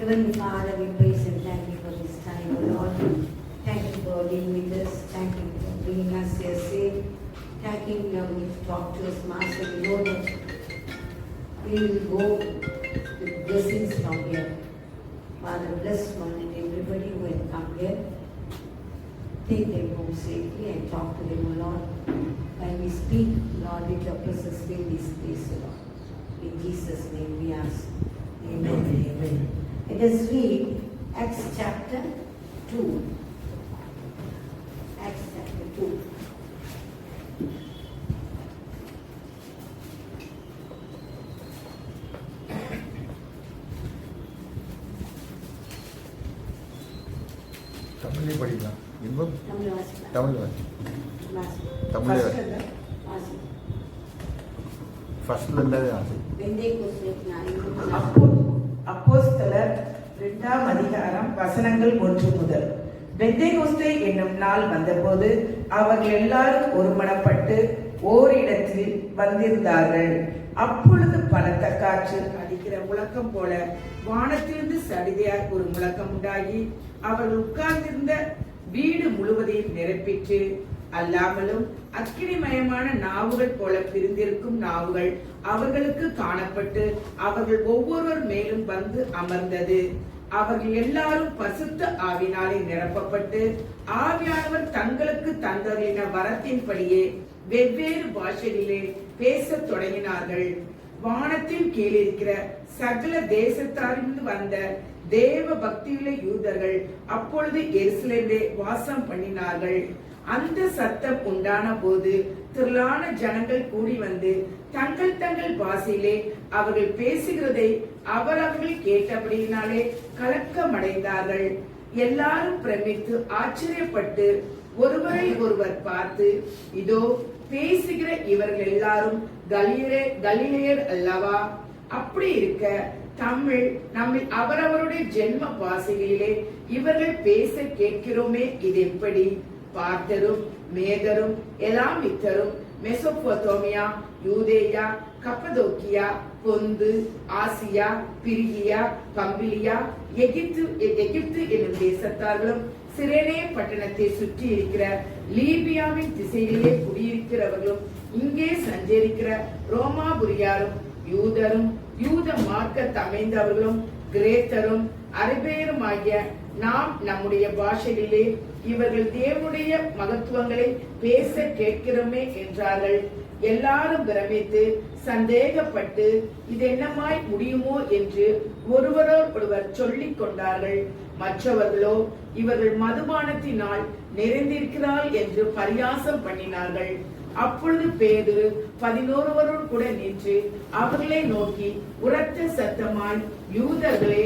Heavenly Father, we praise and thank you for this time, O Lord. Thank you for being with us. Thank you for bringing us here safe. Thank you for talk to us, Master. We know that we will go with blessings from here. Father, bless one and everybody who has come here. Take them home safely and talk to them, O Lord. When we speak, Lord, let your presence fill this place, O Lord. In Jesus' name we ask. Amen. Amen. Let us read Acts chapter 2. Acts chapter 2. தமிழே படிக்கலாம். இன்பம் தமிழ் வாசிக்கலாம். தமிழ் தமிழ் ஃபர்ஸ்ட்ல இருந்தே அப்போஸ்தலர் 2ஆம் அதிகாரம் வசனங்கள் 1 முதல். பெந்தேகோஸ்தே என்னும் நாள் வந்தபோது அவர்கள் எல்லாரும் ஒருமனப்பட்டு ஓரிடத்தில் வந்திருந்தார்கள். அப்பொழுது பலத்த காற்று அடிக்கிற முழக்கம் போல வானத்திலிருந்து சடிதியாய் ஒரு முழக்கம் உண்டாகி அவர்கள் உட்கார்ந்திருந்த வீடு முழுவதையும் நிரப்பிற்று. அல்லாமலும் அக்கினிமயமான நாவுகள் போல பிரிந்திருக்கும் நாவுகள் அவர்களுக்கு காணப்பட்டு அவர்கள் ஒவ்வொருவர் மேலும் வந்து அமர்ந்தது. அவர்கள் எல்லாரும் பசுத்த ஆவினாலே நிரப்பப்பட்டு ஆவியானவர் தங்களுக்கு தந்தரின வரத்தின்படியே வெவ்வேறு பாஷைகளிலே பேசத் தொடங்கினார்கள். வானத்தின் கீழிருக்கிற சகல தேசத்தாரிலிருந்து வந்த தேவ பக்தியுள்ள யூதர்கள் அப்பொழுது எருசலேமிலே வாசம் பண்ணினார்கள். அந்த சத்தம் உண்டான போது திரளான ஜனங்கள் கூடி வந்து தங்கள் தங்கள் பாஷையிலே அவர்கள் பேசுகிறதை அவர்கள் கேட்டபடியினாலே கலக்கமடைந்தார்கள். எல்லாரும் பிரமித்து ஆச்சரியப்பட்டு ஒருவரை ஒருவர் பார்த்து, இதோ பேசுகிற இவர்கள் எல்லாரும் கலிலேயர் அல்லவா? அப்படி இருக்க தமிழ் நம்மில் அவரவருடைய ஜென்ம பாஷைகளிலே இவர்கள் பேச கேட்கிறோமே, இது எப்படி? பார்த்தரும் மேதரும் எலாமித்தரும் மெசொப்பொத்தேமியா, யூதேயா, கப்பதோக்கியா, பொந்து, ஆசியா, பிரிகியா, பம்பிலியா, எகிப்து என்னும் தேசத்தார்களும் சிரேனே பட்டணத்தை சுற்றி இருக்கிற லீபியாவின் திசையிலே குடியிருக்கிறவர்களும் இங்கே சஞ்சரிக்கிற ரோமாபுரியாரும் யூதரும் யூத மார்க்க அமைந்தவர்களும் கிரேத்தரும் அரபேருமாகிய நாம் நம்முடைய பாஷையிலே இவர்கள் தேவனுடைய மகத்துவங்களை பேச கேட்கிறோமே என்றார்கள். எல்லாரும் பிரமித்து சந்தேகப்பட்டு இது என்னமாய் முடியுமோ என்று ஒருவரோடொருவர் சொல்லிக் கொண்டார்கள். மற்றவர்களோ இவர்கள் மதுபானத்தினால் நிறைந்திருக்கிறாள் என்று பரியாசம் பண்ணினார்கள். அப்பொழுது பேதுரு 11 கூட நின்று அவர்களை நோக்கி உரத்த சத்தமாய், யூதர்களே,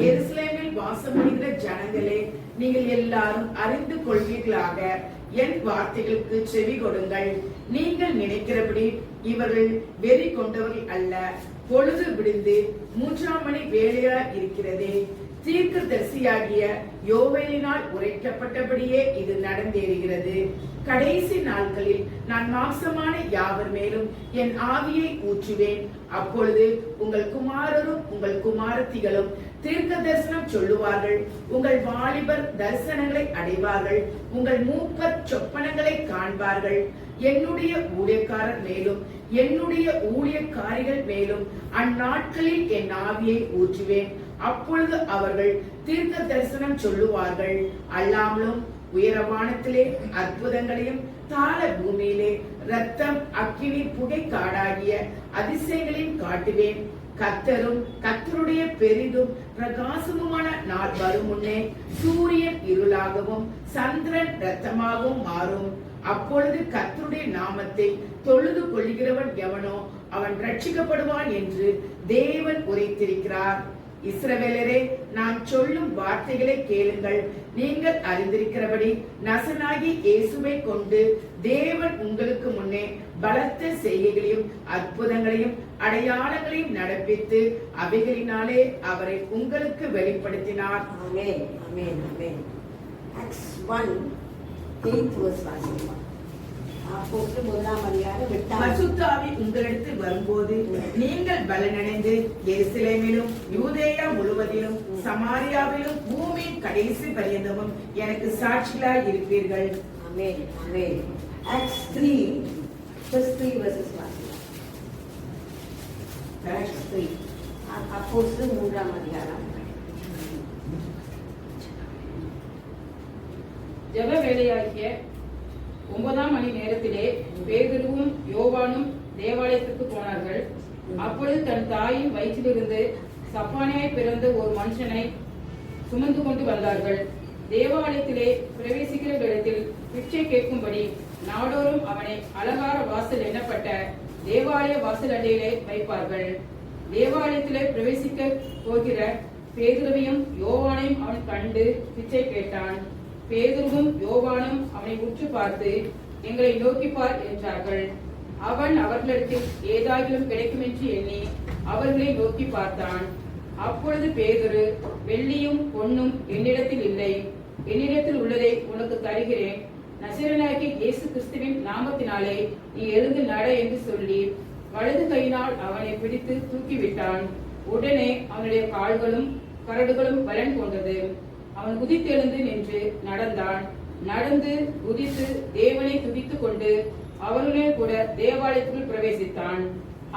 எருசலேமில் வாசம் பண்ணுகிற ஜனங்களே, நீங்கள் எல்லாரும் அறிந்து கொள்வீர்களாக என் வார்த்தைகளுக்கு செவி கொடுங்கள். நீங்கள் நினைக்கிறபடி இவர்கள் வெறி கொண்டவர்கள் அல்ல. பொழுது விடிந்து 3ஆம் மணி வேளையா இருக்கிறதே. தீர்க்கதரிசியாகிய யோவேலினால் உரைக்கப்பட்டபடியே இது நடந்தேறுகிறது. கடைசி நாட்களில் நான் மாம்சமான யாவர் மேலும் என் ஆவியை ஊற்றுவேன். அப்பொழுது உங்கள் குமாரரும் உங்கள் குமாரத்திகளும் தீர்க்க தரிசனம் சொல்லுவார்கள். உங்கள் வாலிபர் தரிசனங்களை அடைவார்கள். உங்கள் மூப்பர் சொப்பனங்களை காண்பார்கள். என்னுடைய ஊழியக்காரர் மேலும் என்னுடைய ஊழியக்காரிகள் மேலும் அந்நாட்களில் என் ஆவியை ஊற்றுவேன். அப்பொழுது அவர்கள் தீர்க்க தரிசனம் சொல்லுவார்கள். அல்லாமலும் உயரவானத்திலே அற்புதங்களையும் தாழ பூமியிலே ரத்தம், அக்கினி, புகை காடாகிய அதிசயங்களையும் காட்டுவேன். கர்த்தரும் கர்த்தருடைய பெரிதும் பிரகாசமுமான நாள் வரும் முன்னே சூரியன் இருளாகவும் சந்திரன் இரத்தமாகவும் மாறும். அப்பொழுது கர்த்தருடைய நாமத்தை தொழுது கொள்கிறவன் எவனோ அவன் ரட்சிக்கப்படுவான் என்று தேவன் உரைத்திருக்கிறார். இஸ்ரவேலரே, நான் சொல்லும் வார்த்தைகளை கேளுங்கள். நீங்கள் அறிந்திருக்கிறபடி நசனாகி இயேசுவை கொண்டு தேவன் உங்களுக்கு முன்னே பலத்த செய்கைகளையும் அற்புதங்களையும் அடையாளங்களையும் நடப்பித்து அவைகளினாலே அவரை உங்களுக்கு வெளிப்படுத்தினார். ஆமென், ஆமென், ஆமென். Acts 1:8 வாசிக்கலாம். அப்போஸ்தலர் 1 அதிகாரம் 8 பரிசுத்த ஆவி உங்களிடத்தில் வரும்போது நீங்கள் பலனடைந்து எருசலேமிலும் யூதேயா முழுவதிலும் சமாரியாவிலும் பூமியின் கடைசி பரியந்தமும் எனக்கு சாட்சிகளாய் இருப்பீர்கள். ஆமென். ஆமென். Acts 3 verse 3 verses 1. Acts 3 அப்போஸ்தலர் 3 அதிகாரம். ஜெப வேளையாகிய 9 மணி நேரத்திலே பேதுருவும் யோவானும் தேவாலயத்துக்கு போனார்கள். அப்பொழுது தன் தாயின் வயிற்றிலிருந்து சப்பானியாய் பிறந்த ஒரு மனுஷனை சுமந்து கொண்டு வந்தார்கள். தேவாலயத்திலே பிரவேசிக்கிற இடத்தில் பிச்சை கேட்கும்படி நாடோறும் அவனை அலங்கார வாசல் எண்ணப்பட்ட தேவாலய வாசல் அண்டையிலே வைப்பார்கள். தேவாலயத்திலே பிரவேசிக்க போகிற பேதுருவையும் யோவானையும் அவன் கண்டு பிச்சை கேட்டான். பேதுருவும் யோவானும் அவனை உற்று பார்த்து, எங்களை நோக்கி பார் என்றார்கள். அவன் அவர்களிடத்தில் ஏதாகிலும் கிடைக்குமென்று எண்ணி அவர்களை நோக்கி பார்த்தான். அப்பொழுது பேதுரு, வெள்ளியும் பொன்னும் என்னிடத்தில் இல்லை, என்னிடத்தில் உள்ளதை உனக்கு தருகிறேன். நசரேயனாகிய இயேசு கிறிஸ்துவின் நாமத்தினாலே நீ எழுந்து நட என்று சொல்லி வலது கையினால் அவனை பிடித்து தூக்கிவிட்டான். உடனே அவனுடைய கால்களும் கரடுகளும் பலன் கொண்டது. அவன் குதித்தெழுந்து நின்று நடந்தான். நடந்து குதித்து தேவனை துதித்துக் கொண்டு அவர்களே கூட தேவாலயத்துக்குள் பிரவேசித்தான்.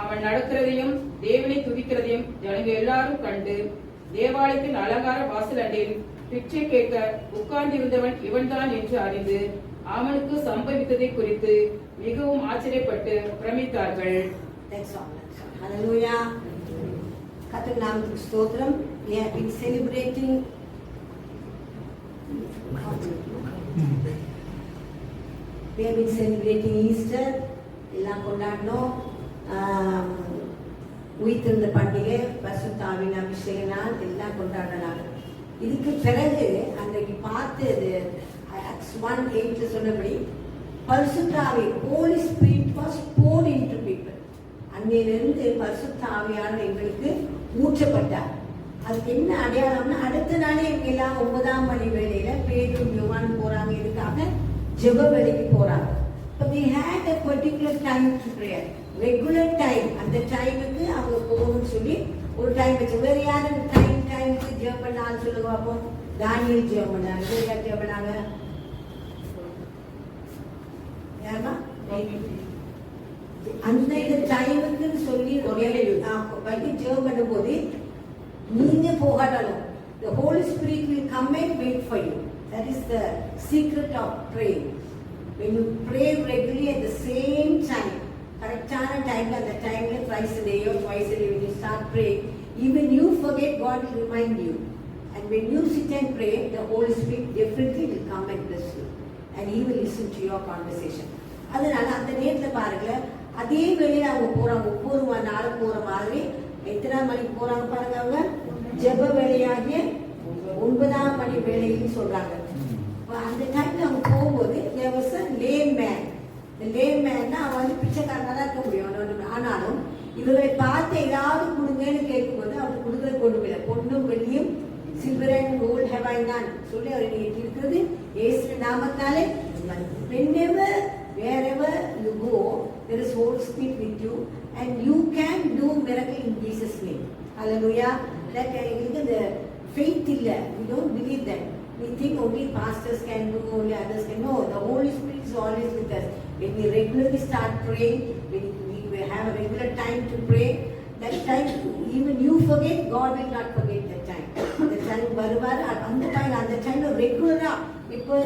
அவன் நடக்கிறதையும் தேவனை துதிக்கிறதையும் ஜனங்கள் எல்லாரும் கண்டு தேவாலயத்தின் அலங்கார வாசல் அண்டையில் பிச்சை கேட்க உட்கார்ந்திருந்தவன் இவன்தான் என்று அறிந்து அவனுக்கு சம்பவித்ததை குறித்து மிகவும் ஆச்சரியப்பட்டு பிரமித்தார்கள். Hallelujah. கர்த்தர் நாமத்துக்கு ஸ்தோத்திரம். We have been celebrating Easter. எல்லாம் கொண்டாடினோம். உயிர்த்தெழுந்த பண்டிகை, பரிசுத்த ஆவியின் அபிஷேக நாள் எல்லாம் கொண்டாடினாங்க. இதுக்கு பிறகு அன்றைக்கு பார்த்தது Acts 1:8 சொன்னபடி பரிசுத்த ஆவி, Holy Spirit was poured into people. அன்னையிலிருந்து பரிசுத்த ஆவியானவர் எங்களுக்கு ஊற்றப்பட்டார். அதுக்கு என்ன அடையாளம்னா, அடுத்த நாளே இவங்க எல்லாம் 9 மணி வேளையில பேதுரு யோவான் போறாங்க. இதுக்காக ஜெப வேளைக்கு போறாங்க. But they had a particular time to pray, regular time. அந்த டைமுக்கு அவங்க போகணும்னு சொல்லி ஒரு டைம் வச்சு. வேற யாரும் டைமுக்கு ஜெபம் பண்ணாலும் சொல்லுங்க பார்ப்போம். தானியேல் ஜெபம் பண்ணாங்க. வேற யார் ஜெபம் பண்ணாங்க? யாருமா? அந்த டைமுக்குன்னு சொல்லி வைத்து ஜெபம் பண்ணும்போது நீங்க போகாட்டாலும் the Holy Spirit will come and wait for you. That is the secret of praying. When you pray regularly at the same time, correctana time, at the time like twice a day or twice a day, when you start praying, even you forget, God will remind you. And when you sit and pray, the Holy Spirit definitely will come and bless you, and He will listen to your conversation. அதனால அந்த நேரத்தில் பாருங்க, அதே வேளையில அவங்க போறாங்க. ஒவ்வொரு நாளும் போற மாதிரி எத்தனை மணிக்கு போறாங்க பாருங்க. அவங்க ஜெப வேளையாகிய 9 மணி வேளைன்னு சொல்றாங்க. அந்த டைம்ல அவங்க போகும்போது there was a lame man. இந்த lame man அவன் பிச்சைக்காரனா தான் இருக்க முடியும். ஆனாலும் இவர்களை பார்த்து ஏதாவது கொடுங்கன்னு கேட்கும்போது அவர் கொடுக்குற கொண்டு போயில. பொண்ணும் வெள்ளியும் silver and gold have I none சொல்லி அவர் இருக்கிறது இயேசு நாமத்தாலே. whenever wherever you go, there is Holy Spirit with you, and you can do miracle in Jesus name. Hallelujah. That the faith illa, we don't believe that. We think only pastors can do, only others can. No, the Holy Spirit is always with us. When we regularly start praying, when we have a regular time to pray, that time even you forget, God will not forget that time. The time வருவார். அந்த time ரெகுலரா இப்போ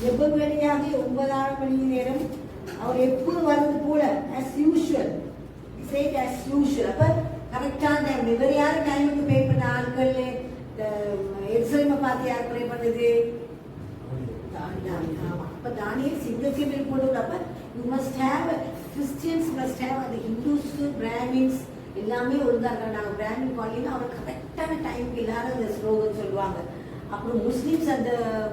ஜெப வேளையாக 9 மணி நேரம் அவர் எப்போ வருது போல as usual. Say it as usual. அப்ப கரெக்டான டைம். வேற யாரும் டைமுக்கு பே பண்ண ஆட்கள் எருசலேமை பார்த்து யார் ப்ரே பண்ணுது? அப்ப தானியேல் சிங்கத்தில் போடுவது. அப்ப you must have, Christians must have, அந்த ஹிந்துஸ் பிராமின்ஸ் எல்லாமே ஒழுங்கா இருக்காங்க. நாங்கள் பிராமின் காலையில் அவர் கரெக்டான டைமுக்கு எல்லாரும் அந்த ஸ்லோகன் சொல்லுவாங்க. அப்புறம் முஸ்லீம்ஸ் அந்த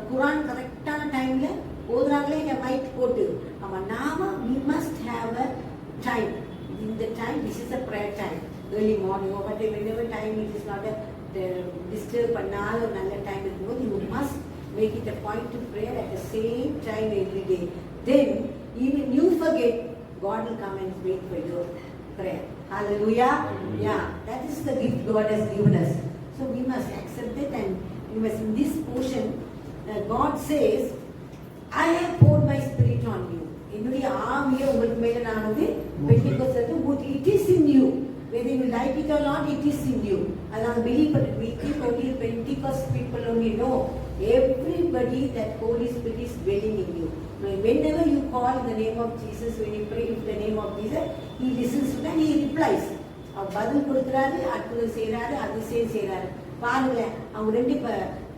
குரான் கரெக்டான டைம்ல ஓதுறாங்களே மைக் போட்டு. அவன் நாம we must have a time. In the time, this is a prayer time, early morning or whatever time it is not a disturb பண்ணாத ஒரு நல்ல டைம் இருக்கும்போது you must make it a point to pray at the same time every day. then even you forget, God will come and wait for your prayer. Hallelujah. Yeah, that is the gift God has given us. So we must accept it, and we must, in this portion, God says, I have poured my spirit on you. என்னுடைய ஆவியை உங்களுக்கு மேல நான் வந்து பெண்டிகோஸ்ட் ஊற்றி, it is in you. Whether you like it or not, it is in you. அதனால believe it. We think only Pentecost people only know. Everybody, that Holy Spirit is dwelling in you. Whenever you call the name of Jesus, when you pray in the name of Jesus, He listens to that, He replies. அவர் பதில் கொடுக்குறாரு, அற்புதம் செய்யறாரு, அதிசயம் செய்யறாரு. பாருங்களேன், அவங்க ரெண்டு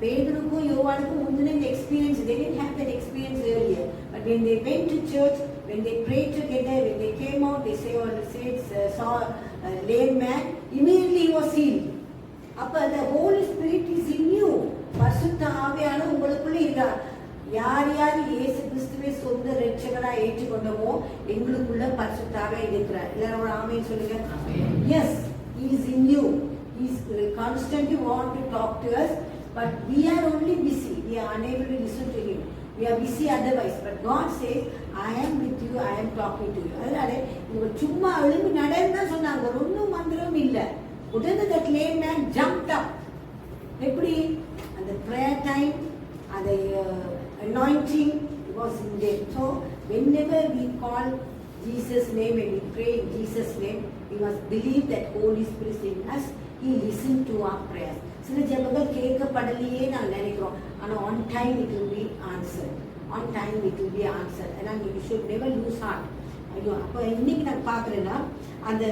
பேதுருக்கும் யோவானுக்கும் முந்தின இந்த experience, they didn't have that experience earlier, but when they went to church, when they prayed together, when they came out, they saw a lame man, immediately he was healed. அப்ப the Holy Spirit is in you. பரிசுத்த ஆவியானவர் உங்களுக்குள்ள இருக்கிறார். யார் யார் இயேசு கிறிஸ்துவை சொந்த இரட்சகரா ஏற்றுக்கொண்டோமோ எங்களுக்குள்ள பரிசுத்த ஆவியானவர் இருக்கிறார். எல்லாரும் ஒரு ஆமென் சொல்லுங்க. Yes, He is in you. He is constantly want to talk to us, but we are only busy. We are unable to listen to Him. We are busy otherwise. But God says, I am with you, I am talking to you. அதனால இவங்க சும்மா எழுந்து நடந்தா சொன்னாங்க, ஒன்றும் மந்திரம் இல்லை. உடனே that lame man jumped up. எப்படி அந்த prayer time, அந்த anointing was in them. So whenever we call Jesus' name and we pray in Jesus' name, we must believe that Holy Spirit is in us. He listens to our prayers. சில ஜெபங்கள் கேட்கப்படலையே நான் நினைக்கிறோம், ஆனால் on time it will be answered. On time it will be answered. And we should never lose heart. ஐயோ, அப்போ இன்னைக்கு நான் பார்க்குறேன்னா, அந்த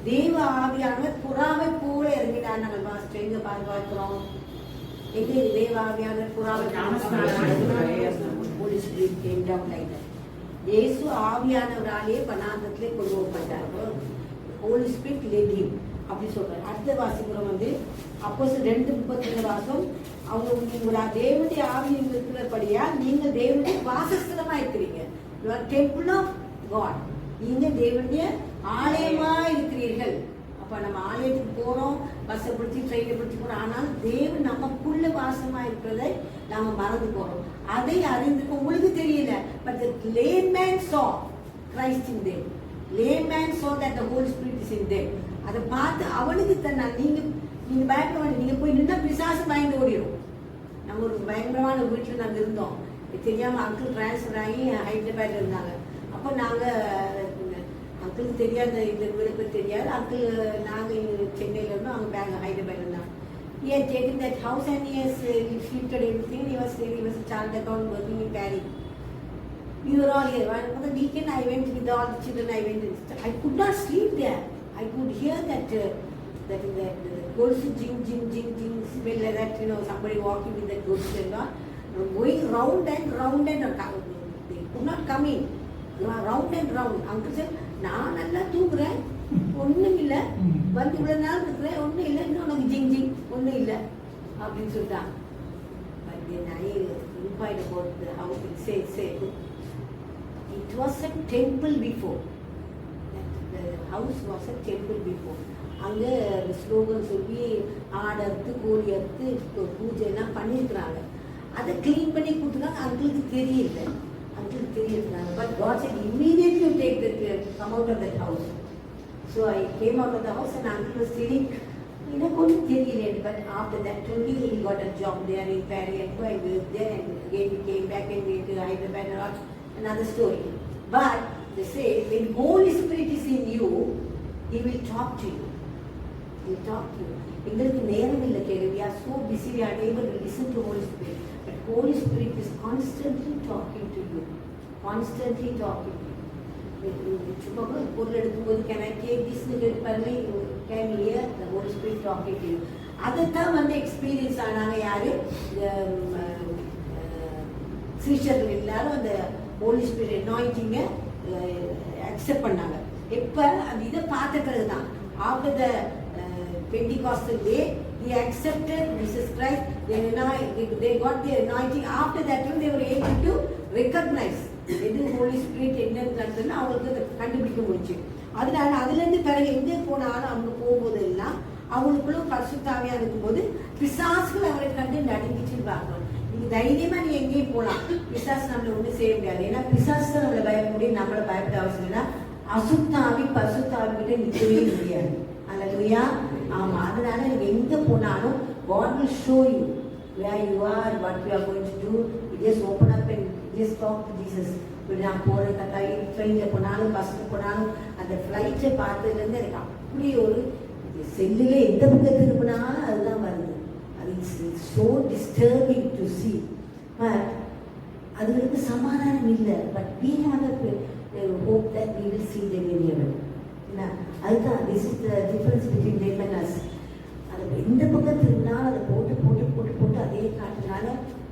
தேவ ஆவியானவர் புறாவை போல இறங்கினார். நாங்கள் மாஸ்டர் எங்க பார்க்கிறோம், எங்கே தேவ ஆவியானவர் புறாவை Holy Spirit came down like that. இயேசு ஆவியானவராலே பனாந்தத்திலே கொண்டு வரப்பட்டார். Holy Spirit led him. அப்படி சொல்றாரு. அடுத்த வாசிக்கிறோம் வந்து அப்போஸ்தலர் 2:32 வாசம், அவங்க உங்களோட தேவனுடைய ஆவி இருக்கிறபடியா நீங்கள் தேவனுடைய வாசஸ்தலமா இருக்கிறீங்க. You are temple of God. நீங்க தேவனுடைய ஆலயமா இருக்கிறீர்கள். அப்ப நம்ம ஆலயத்துக்கு போறோம், பஸ்ஸை பிடிச்சி ட்ரெயினை பிடிச்சி போறோம், ஆனால் தேவன் நமக்குள்ள வாசமா இருக்கிறதை நாம மறந்து போறோம். அதை அறிந்து உங்களுக்கு தெரியல. But the lame man saw Christ in them. Lame man saw that the Holy Spirit is in them. அதை பார்த்து அவனுக்கு தன்னா, நீங்க பயப்பட வேண்டிய, நீங்க போய் நின்னா பிசாசு பயந்து ஓடிடும். நம்ம ஒரு பயங்கரமான வீட்டில் நாங்கள் இருந்தோம். தெரியாம அங்கிள் டிரான்ஸ்ஃபர் ஆகி ஹைதராபாத்ல இருந்தாங்க. அப்போ நாங்க அங்கிளுக்கு தெரியாத, இந்த வீடுக்கு தெரியாது அங்கிள், நாங்கள் சென்னையில் இருந்தோம், அவங்க பேங்க ஹைதராபாத் இருந்தாங்க. He had taken that house and he has shifted everything. He was a child account working in Paris. We were all here. For the weekend I went with all the children. I could not sleep there. I could hear that goes jing jing jing jing smell like that. Somebody walking with that ghost and all, going round and round and round. They could not come in. Round and round. Uncle said, நான் நல்லா தூங்குறேன், ஒன்றும் இல்லை, வந்து இவ்வளோ நாள் இருக்கிறேன், ஒன்றும் இல்லை, இன்னும் உனக்கு ஜிங் ஜிங் ஒன்றும் இல்லை அப்படின்னு சொல்லிட்டாங்க. But then I inquired about how it says, it was a temple before. The house was a temple before. அங்கே ஸ்லோகன் சொல்லி ஆடறுத்து கோழி அறுத்து பூஜை எல்லாம் பண்ணியிருக்கிறாங்க. அதை கிளீன் பண்ணி கொடுத்துருக்காங்க. அங்களுக்கு தெரியல, but God said immediately take come out of that house. So I came out of the house and uncle was telling, எனக்கு ஒன்றும் தெரியல. But after that only he got a job there in Paris and I worked there, and again he came back and went to Hyderabad and all, another story. But they say when Holy Spirit is in you, He will talk to you. He will talk to you. எங்களுக்கு நேரம் இல்லை கேள்வி. We are so busy, we are unable to listen to Holy Spirit. But Holy Spirit is constantly talking to you. Constantly talking to you. சும்மா பொருள் எடுக்கும்போது can I take this பாருங்க, can you hear the Holy Spirit talking to you. அதைத்தான் வந்து experience ஆனாங்க யாரு, சீஷர்கள் எல்லாரும் அந்த Holy Spirit anointing அக்செப்ட் பண்ணாங்க. எப்ப அந்த இதை பார்த்த பிறகுதான், after the Pentecostal day, he accepted Jesus Christ. They got the anointing. After that one, they were able to recognize எது Holy Spirit என்னன்னு அவங்களுக்கு கண்டுபிடிக்க முடிச்சு. அதனால அதுல இருந்து பிறகு எங்கே போனாலும் அவங்க போகும்போது எல்லாம் அவங்களுக்குள்ள பரிசுத்த ஆவியா இருக்கும்போது பிசாசுகள் அவரை கண்டு நடுங்கிச்சு பார்க்கணும். நீ தைரியமா நீ எங்கேயும் போகலாம். பிசாசு நம்மள ஒன்றும் செய்ய முடியாது. ஏன்னா பிசாசு தான் நம்மளை பயப்பட முடியும். நம்மளை பயப்பட அவசியம் இல்லை. அசுத்தாவி பசுத்தாவி கிட்ட நிற்கவே முடியாது. அல்லேலூயா. ஆமா, அதனால நீங்க எங்க போனாலும் God will show you where you are, what you are going to do. You just open up and just talk to Jesus. நான் போற கட்டாயி ட்ரெயினில் போனாலும் பஸ்ஸில் போனாலும் அந்த ஃப்ளைட்டை பார்த்ததுலேருந்து எனக்கு அப்படி ஒரு செல்லில் எந்த பக்கம் திரும்பினாலும் அதுதான் வருது. அது it's so disturbing to C. But அது வந்து சமாதானம் இல்லை. But we have a hope that we will see them in heaven. அதுதான் this is the difference between them and us. அது எந்த பக்கம் திரும்பினாலும் அதை போட்டு போட்டு போட்டு போட்டு அதே காட்டுனால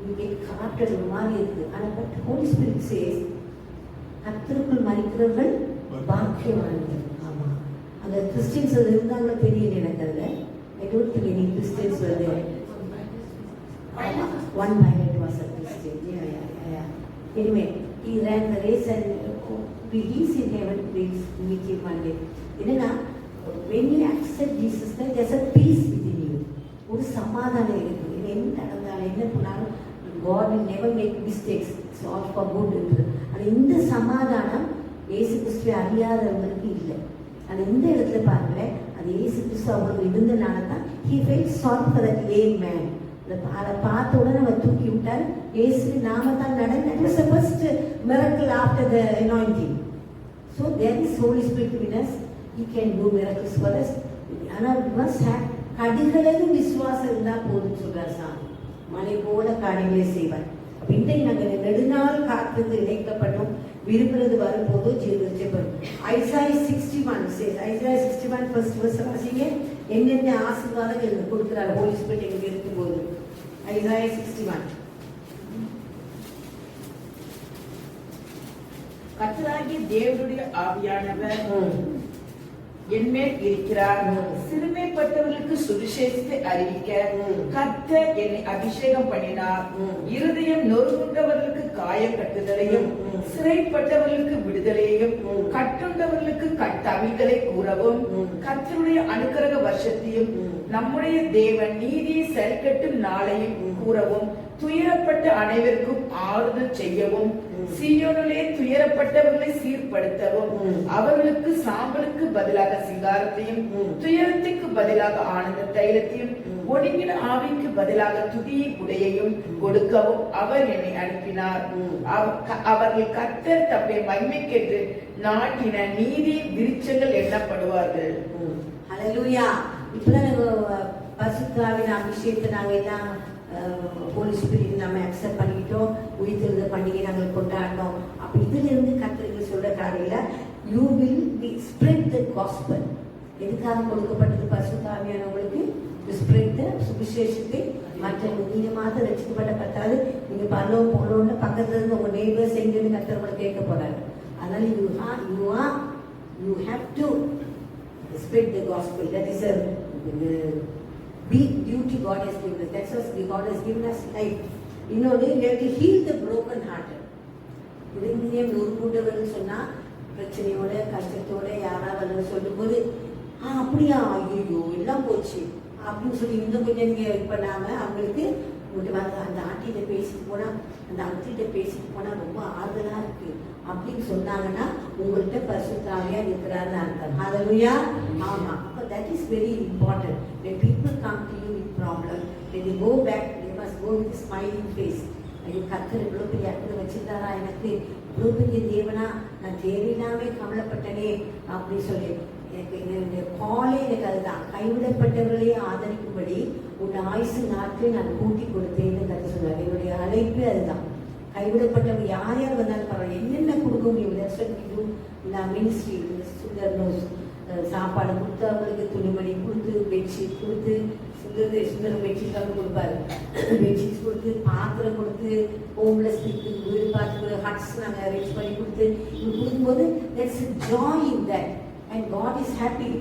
இங்கே காட்டுறது ஒரு மாதிரி இருக்குது. ஆனால் பட் ஹோலி ஸ்பிரிட் சேஸ் கர்த்தருக்குள் மரிக்கிறவர்கள் பாக்கியவான்கள். ஆமாம், அந்த கிறிஸ்டியன்ஸ் அது இருந்தாங்களோ தெரியல எனக்கு. அதில் I don't think any Christians வருது. One pilot was a Christian. Yeah. Anyway, he ran the race and he's in heaven. Please meet him one day. என்னன்னா, when you accept Jesus, then there's a peace within you. ஒரு சமாதானம் இருக்கு. என்ன நடந்தாலும் என்ன பண்ணாலும் God will never make mistakes. It's all for good. ஆனால் இந்த சமாதானம் இயேசு கிறிஸ்துவை அறியாதவங்களுக்கு இல்லை. ஆனால் இந்த இடத்துல பாருங்களேன், அது இயேசு கிறிஸ்து அவங்களுக்கு இருந்தனால தான் he felt sorry for that lame man. அதை பார்த்த உடனே நம்ம தூக்கி விட்டார். இயேசு நாம தான் நடந்த. That was the first miracle after the anointing. So there is Holy Spirit in us. He can do miracles for us. ஆனால் we must have கடிகளவு விசுவாசம் இருந்தால் போதும் சொல்றார் சாமி. மலை போல காரியங்களை செய்வார். இன்றைக்கு நாங்கள் நெடுநாள் காத்துக்கு இணைக்கப்பட்டோம். விரும்புறது வரும்போதோ ஜீவிச்சப்படும். Isaiah 61 says, Isaiah 61 first verse வாசிங்க. என்னென்ன ஆசீர்வாதங்கள் கொடுக்கிறார் ஹோலி ஸ்பிரிட் எங்க இருக்கும்போது. Isaiah 61. கர்த்தராகிய தேவனுடைய ஆவியானவர் என்மேல் இருக்கிறார். சிறுமைப்பட்டவர்களுக்கு சுவிசேஷத்தை அறிவிக்க கர்த்தர் என்னை அபிஷேகம் பண்ணினார். இருதயம் நொறுங்குண்டவர்களுக்கு காயம் கட்டுதலையும் சிறைப்பட்டவர்களுக்கு விடுதலையும் கட்டுண்டவர்களுக்கு கட்டவிழ்களை கூறவும் கர்த்தருடைய அனுக்கிரக வருஷத்தையும் நம்முடைய தேவன் நீதியை சரிக்கட்டும் நாளையும் கூறவும் துயரப்பட்ட அனைவருக்கும் ஆறுதல் செய்யவும் சீயோனிலே துயரப்பட்டவர்களை சீர்படுத்தவும் அவர்களுக்கு சாம்பலுக்கு பதிலாக சிங்காரத்தையும் துயரத்துக்கு பதிலாக ஆனந்த தைலத்தையும் ஒடுங்கின ஆவிக்கு பதிலாக துதியின் உடையையும் கொடுக்கவும் அவர் என்னை அனுப்பினார். அவர்கள் கர்த்தர் தம்முடைய மகிமைக்கேற்று நாட்டின நீதி விருட்சங்கள் எண்ணப்படுவார்கள். ஹல்லேலூயா. இப்பதான் பரிசுத்தாவின் அபிஷேகத்தை நாங்கள் எல்லாம் ஹோலி ஸ்பிரிட் நம்ம அக்செப்ட் பண்ணிக்கிட்டோம். உயிர்த்தெழுந்த பண்டிகை நாங்கள் கொண்டாடினோம். அப்போ இதுல இருந்து கர்த்தர் சொல்ற காரியத்தில் you will be spread the gospel. எதுக்காக கொடுக்கப்பட்டது பரிசுத்தாவியானவங்களுக்கு? ஸ்ப்ரெட் த சுவிசேஷத்தை மற்றவங்க. நீங்க மாத்திரம் ரசிக்கப்பட்ட பத்தாது, நீங்க பரலோகம் போனோன்னு பக்கத்துல இருந்து உங்க நெய்பர்ஸ் எங்கேருந்து கர்த்தர் கூட கேட்க போறாரு. அதனால you have to spread the gospel. That is a big duty God has given us. That's why God has given us life. இன்னொன்று, we have to heal the broken hearted. இதயம் நொறுங்குண்டவர்கள் சொன்னா பிரச்சனையோட கஷ்டத்தோட யாராவது சொல்லும்போது அப்படியா ஐயோ எல்லாம் போச்சு அப்படின்னு சொல்லி இன்னும் கொஞ்சம் நீங்க இது பண்ணாம அவங்களுக்கு அந்த ஆண்டிகிட்ட பேசிட்டு போனா அந்த அங்கிட்ட பேசிட்டு போனா ரொம்ப ஆறுதலா இருக்கு அப்படின்னு சொன்னாங்கன்னா உங்கள்கிட்ட பரிசுத்தாவியா இருக்கிறாருன்னு அர்த்தம். ஹல்லேலூயா. ஆமா. அப்ப that is very important. When people come to you with problem, when they go back, they must go with a smiling face. ஐயோ கர்த்தர் இவ்வளோ பெரிய இடத்துல வச்சிருந்தாரா, எனக்கு இவ்வளோ பெரிய தேவனா, நான் தேவையில்லாமே கவலைப்பட்டனே அப்படின்னு சொல்லி எனக்கு காலே எனக்கு அதுதான். கைவிடப்பட்டவர்களே ஆதரிக்கும்படி உன் ஆயுசு நாட்களை நான் கூட்டி கொடுத்தேன்னு கற்று சொன்னார். என்னுடைய அழைப்பு அதுதான். கைவிடப்பட்டவங்க யார் யார் வந்தாலும் பரவாயில்ல, என்னென்ன கொடுக்க முடியும் மினிஸ்ட்ரி சாப்பாடு கொடுத்து அவங்களுக்கு துணிமணி கொடுத்து பெட்ஷீட் கொடுத்து சுந்தர பெட்ஷீட் கொடுப்பாரு. பெட்ஷீட் கொடுத்து பாத்திரம் கொடுத்து ஹோம்லெஸ் வீடு பார்த்து ஹட்ஸ் நாங்கள் அரேஞ்ச் பண்ணி கொடுத்து இவங்க கொடுக்கும்போது there's a joy in that and God is happy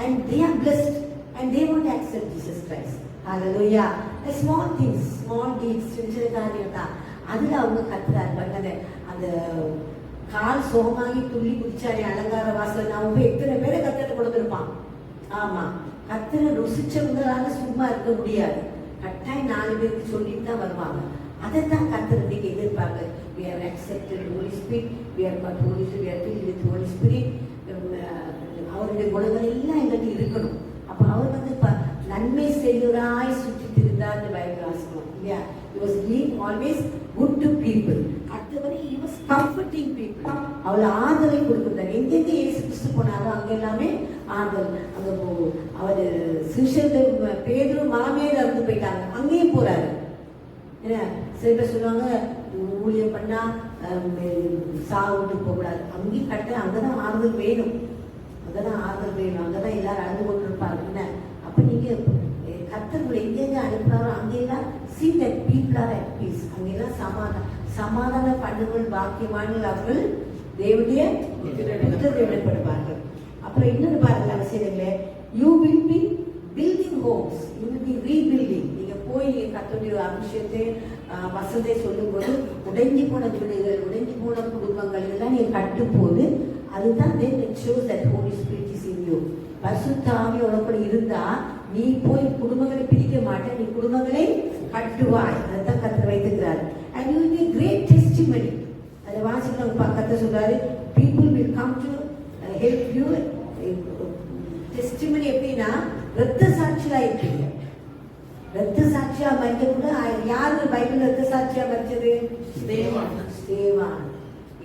and they are blessed and they want to accept Jesus Christ. Hallelujah. The small things, small deeds, சின்ன காரியம் தான். அதில் அவங்க கத்துறாரு. அந்த கால் சோகமாகி துள்ளி குடிச்சாரு அலங்கார வாசல். அவங்க எத்தனை பேரை கத்தரை கொடுத்துருப்பான். ஆமா, கத்தரை ருசிச்சவங்களால சும்மா இருக்க முடியாது. கட்டாயம் 4 பேருக்கு சொல்லிட்டு தான் வருவாங்க. அதை தான் கர்த்தருக்கு எதிர்பார்க்க. We are accepted Holy Spirit, we are got Holy Spirit, we are filled with Holy Spirit. அவருடைய குணங்கள் எல்லாம் எங்களுக்கு இருக்கணும். அப்ப அவர் வந்து நன்மை செய்கிறாய் சுற்றி திருந்தார் பைபிள் வாசிக்கணும் இல்லையா? He was being always good to people. அடுத்தவரை he was comforting people. அவளை ஆதரவை கொடுக்கிறார். எங்கெங்க இயேசு கிறிஸ்து போனாரோ அங்க எல்லாமே ஆதல். அங்க அவர் சிஷ்யர்கள் பேதுரு மாமியார் இறந்து போயிட்டாங்க, அங்கேயும் போறாரு. என்ன சில பேர் சொல்லுவாங்க ஊழியம் பண்ணா சாவுட்டு போகக்கூடாது, அங்கேயும் கட்ட அங்கதான் ஆறுதல் வேணும், அங்கதான் ஆறுதல் வேணும், அங்கதான் எல்லாரும் அழுது கொண்டு இருப்பாங்க. என்ன அப்ப நீங்க கர்த்தர்களை எங்கெங்க அனுப்புறாரோ அங்கெல்லாம் see that people are at peace. அங்கெல்லாம் சமாதான பண்ணுங்கள் பாக்கியவான்கள் அவர்கள் தேவனுடைய விடப்படுவார்கள். அப்புறம் இன்னொன்று பாருங்க அவசியங்களே, you will be building homes, you will be rebuilding. நீங்க போய் கர்த்தருடைய அபிஷேகத்தை வசனத்தை சொல்லும்போது உடைஞ்சு போன வீடுகள், உடைஞ்சு போன குடும்பங்கள் இதெல்லாம் நீங்க கட்டும் போது அதுதான் then it shows that Holy Spirit is in you. பரிசுத்த ஆவி உனக்குள்ள இருந்தா நீ போய் குடும்பங்களை பிரிக்க மாட்ட, நீ குடும்பங்களை கட்டுவாய். அதுதான் கர்த்தர் வைத்திருக்கிறார். and you will be great testimony. அதை வாசிக்கிறவங்க பக்கத்தை சொல்றாரு, people will come to help you. Testimony எப்படின்னா ரத்த சாட்சியா இருக்கீங்க. ரத்த சாட்சியா மறிக்க கூட யாரு பைபிள் ரத்த சாட்சியா மறிச்சது? ஸ்தேவான்.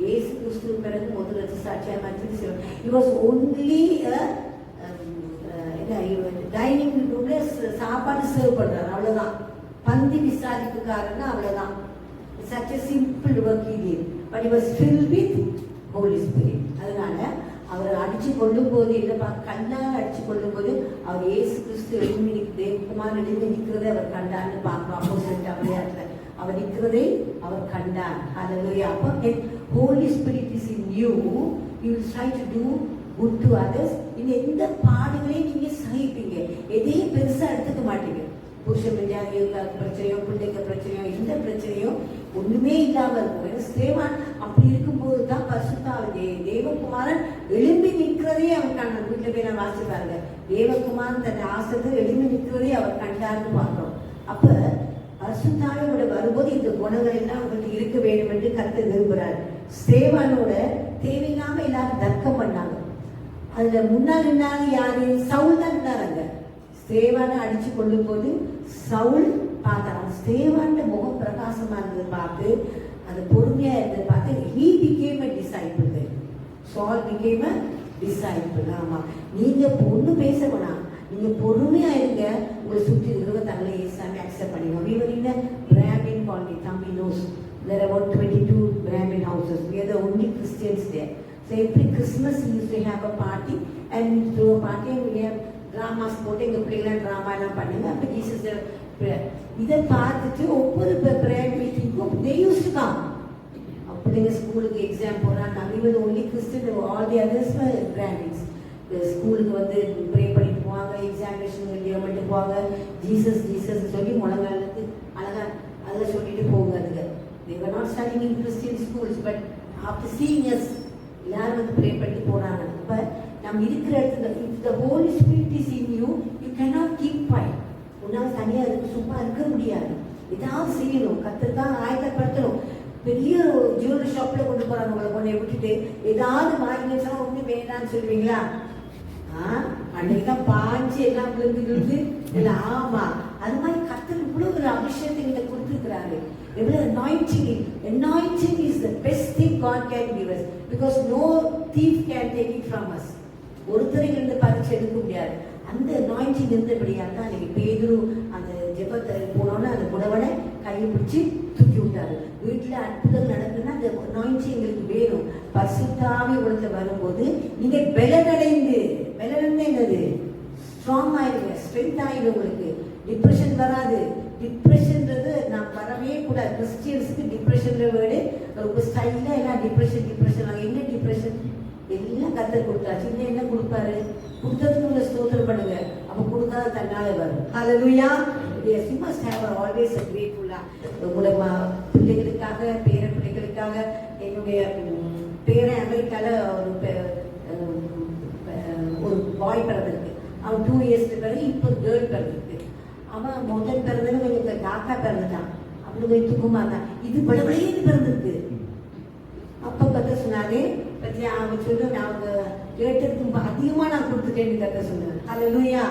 இயேசு கிறிஸ்து பிறகு முதல் ரத்த சாட்சியா மறிச்சது ஸ்தேவான். he was only டைனிங் ரூம்ல சாப்பாடு சர்வ் பண்றாரு, அவ்வளவுதான். பந்தி விசாரிப்புக்காரன்னு அவ்வளவுதான். such a simple work he did, but he was filled with Holy Spirit. அதனால அவர் அடிச்சு கொள்ளும் போது இல்லப்பா கண்ணால் அடிச்சு கொள்ளும் போது அவர் இயேசு கிறிஸ்து எழுமி தேவகுமார் எழுமி நிற்கிறதை அவர் கண்டார்னு பார்க்கிறோம். அப்போஸ்தலர் அவ்வையார்ல அவர் நிற்கிறதை அவர் கண்டார். ஹல்லேலூயா. அப்போ Holy Spirit is in you, you will try to do good to others. நீங்க எந்த பாடுகளையும் நீங்க சகிப்பீங்க, எதையும் பெருசா எடுத்துக்க மாட்டீங்க. புருஷன் பிரச்சனையோ பிள்ளைங்க பிரச்சனையோ எந்த பிரச்சனையோ ஒண்ணுமே இல்லாம இருக்கும். ஸ்தேவான் அப்படி இருக்கும்போது தான் பரிசுத்த தேவகுமாரன் எழும்பி நிற்கிறதே அவர் கண்டார். வீட்டுல போய் நான் வாசிப்பாருங்க, தேவகுமாரன் தன் ஆசத்தை எழும்பி நிற்கிறதே அவர் கண்டார்னு பார்க்கிறோம். அப்ப பரிசுத்தாவியோட வரும்போது இந்த குணங்கள் எல்லாம் உங்களுக்கு இருக்க வேண்டும் என்று கர்த்தர் விரும்புகிறார். ஸ்தேவானோட தேவையில்லாம எல்லாரும் தர்க்கம் பண்ணாங்க. அதுல முன்னால் நின்னாங்க யாரு? சவுல் தான் நின்னாங்க. ஸ்தேவானை அடிச்சு கொள்ளும் போது சவுல் பார்த்தான். ஸ்தேவான் முகம் பிரகாசமா இருந்தது பார்த்து, அது பொறுமையா இருந்தது பார்த்து he became a disciple. Saul became a disciple. ஆமா, நீங்க ஒண்ணு பேச வேணாம், நீங்க பொறுமையா இருங்க, உங்களை சுற்றி இருக்கிறவங்க தங்களை ஏசாமி அக்செப்ட் பண்ணிடுவோம். we were in a Brahmin colony, Tamil knows. There are about 22 Brahmin houses. We are the only Christians there. So every Christmas we used to have a party, and through a party we have dramas போட்டு எங்க பிள்ளைங்களாம் drama எல்லாம் பண்ணுங்க. அப்ப Jesus இதை பார்த்துட்டு ஒவ்வொரு prayer மீட்டிங்கும் they used to come. பிள்ளைங்க ஸ்கூலுக்கு எக்ஸாம் போறாங்க, we were only Christian, all the others were Brahmins. ஸ்கூலுக்கு வந்து ப்ரே பண்ணிட்டு போவாங்க, எக்ஸாமினேஷன் பண்ணிட்டு போவாங்க, ஜீசஸ் ஜீசஸ் சொல்லி முழங்காலத்து அழகா அதில் சொல்லிட்டு போவாங்க. அதுக்கு they were not studying in Christian schools, but after seeing us எல்லாரும் வந்து ப்ரே பண்ணிட்டு போறாங்க. அப்ப நம்ம இருக்கிற இடத்துல if the Holy Spirit is in you, you cannot keep quiet. உன்னால தனியா சும்மா இருக்க முடியாது, ஏதாவது செய்யணும், கர்த்தருக்காக ஆயத்தப்படுத்தணும். பெரிய ஜுவல்லரி ஷாப்ல கொண்டு போறாங்க, உங்களை கொண்டு விட்டுட்டு ஏதாவது வாங்கினா ஒண்ணு வேண்டாம்னு சொல்லுவீங்களா? அன்னைக்குதான் பாஞ்சு எல்லாம் விழுந்து இல்லை. ஆமா, அது மாதிரி கர்த்தர் இவ்வளவு ஒரு அபிஷேகத்தை நீங்க கொடுத்துருக்கிறாரு. எவ்வளவு anointing is the best thing God can give us, because no thief can take it from us. ஒருத்தரைங்க இருந்து பறிச்சு எடுக்க முடியாது. அந்த anointing இருந்தபடியா தான் அன்னைக்கு பேதுரு அந்த ஜெபத்தை போனோன்னு அந்த புடவனை கையை பிடிச்சி தூக்கி விட்டாரு. வீட்டுல அற்புதம் நடக்குதுன்னா அந்த anointing எங்களுக்கு வேணும். பரிசுத்த ஆவி உலகத்துல வரும்போது நீங்க பலனடைந்து என்னது ஸ்ட்ராங் ஆயிடுங்க, ஸ்ட்ரென்த் ஆயிடும். உங்களுக்கு டிப்ரெஷன் வராது. டிப்ரெஷன்றது நான் வரவே கூடாது. கிறிஸ்டியன்ஸுக்கு டிப்ரெஷன் வேர்டு ரொம்ப ஸ்டைலா எல்லாம் டிப்ரெஷன் என்ன டிப்ரெஷன் எல்லாம் கர்த்தர் கொடுத்தாச்சு. இன்னும் என்ன கொடுப்பாரு? கொடுத்ததுக்கு உங்களை ஸ்தோத்திரம் பண்ணுங்க, அப்ப கொடுக்காத தன்னால வரும். ஹல்லேலூயா. Yes, you must have always a grateful. உங்களுடைய பிள்ளைகளுக்காக, பேர பிள்ளைகளுக்காக. என்னுடைய பேரன் அமெரிக்கால ஒரு பாய் பிறந்திருக்கு. அவன் 2 years பிறகு இப்போ கேர்ள் பிறந்திருக்கு. அவன் முதல் பிறந்தது எனக்கு காக்கா பிறந்துட்டான். அப்படி போய் தூக்கமா இருந்தா இது படபடையே பிறந்திருக்கு. அப்ப கத்த சொன்னாரு பத்தி அவங்க சொல்லு அவங்க கேட்டதுக்கு அதிகமா நான் கொடுத்துட்டேன்னு கத்த சொன்னாரு. Hallelujah.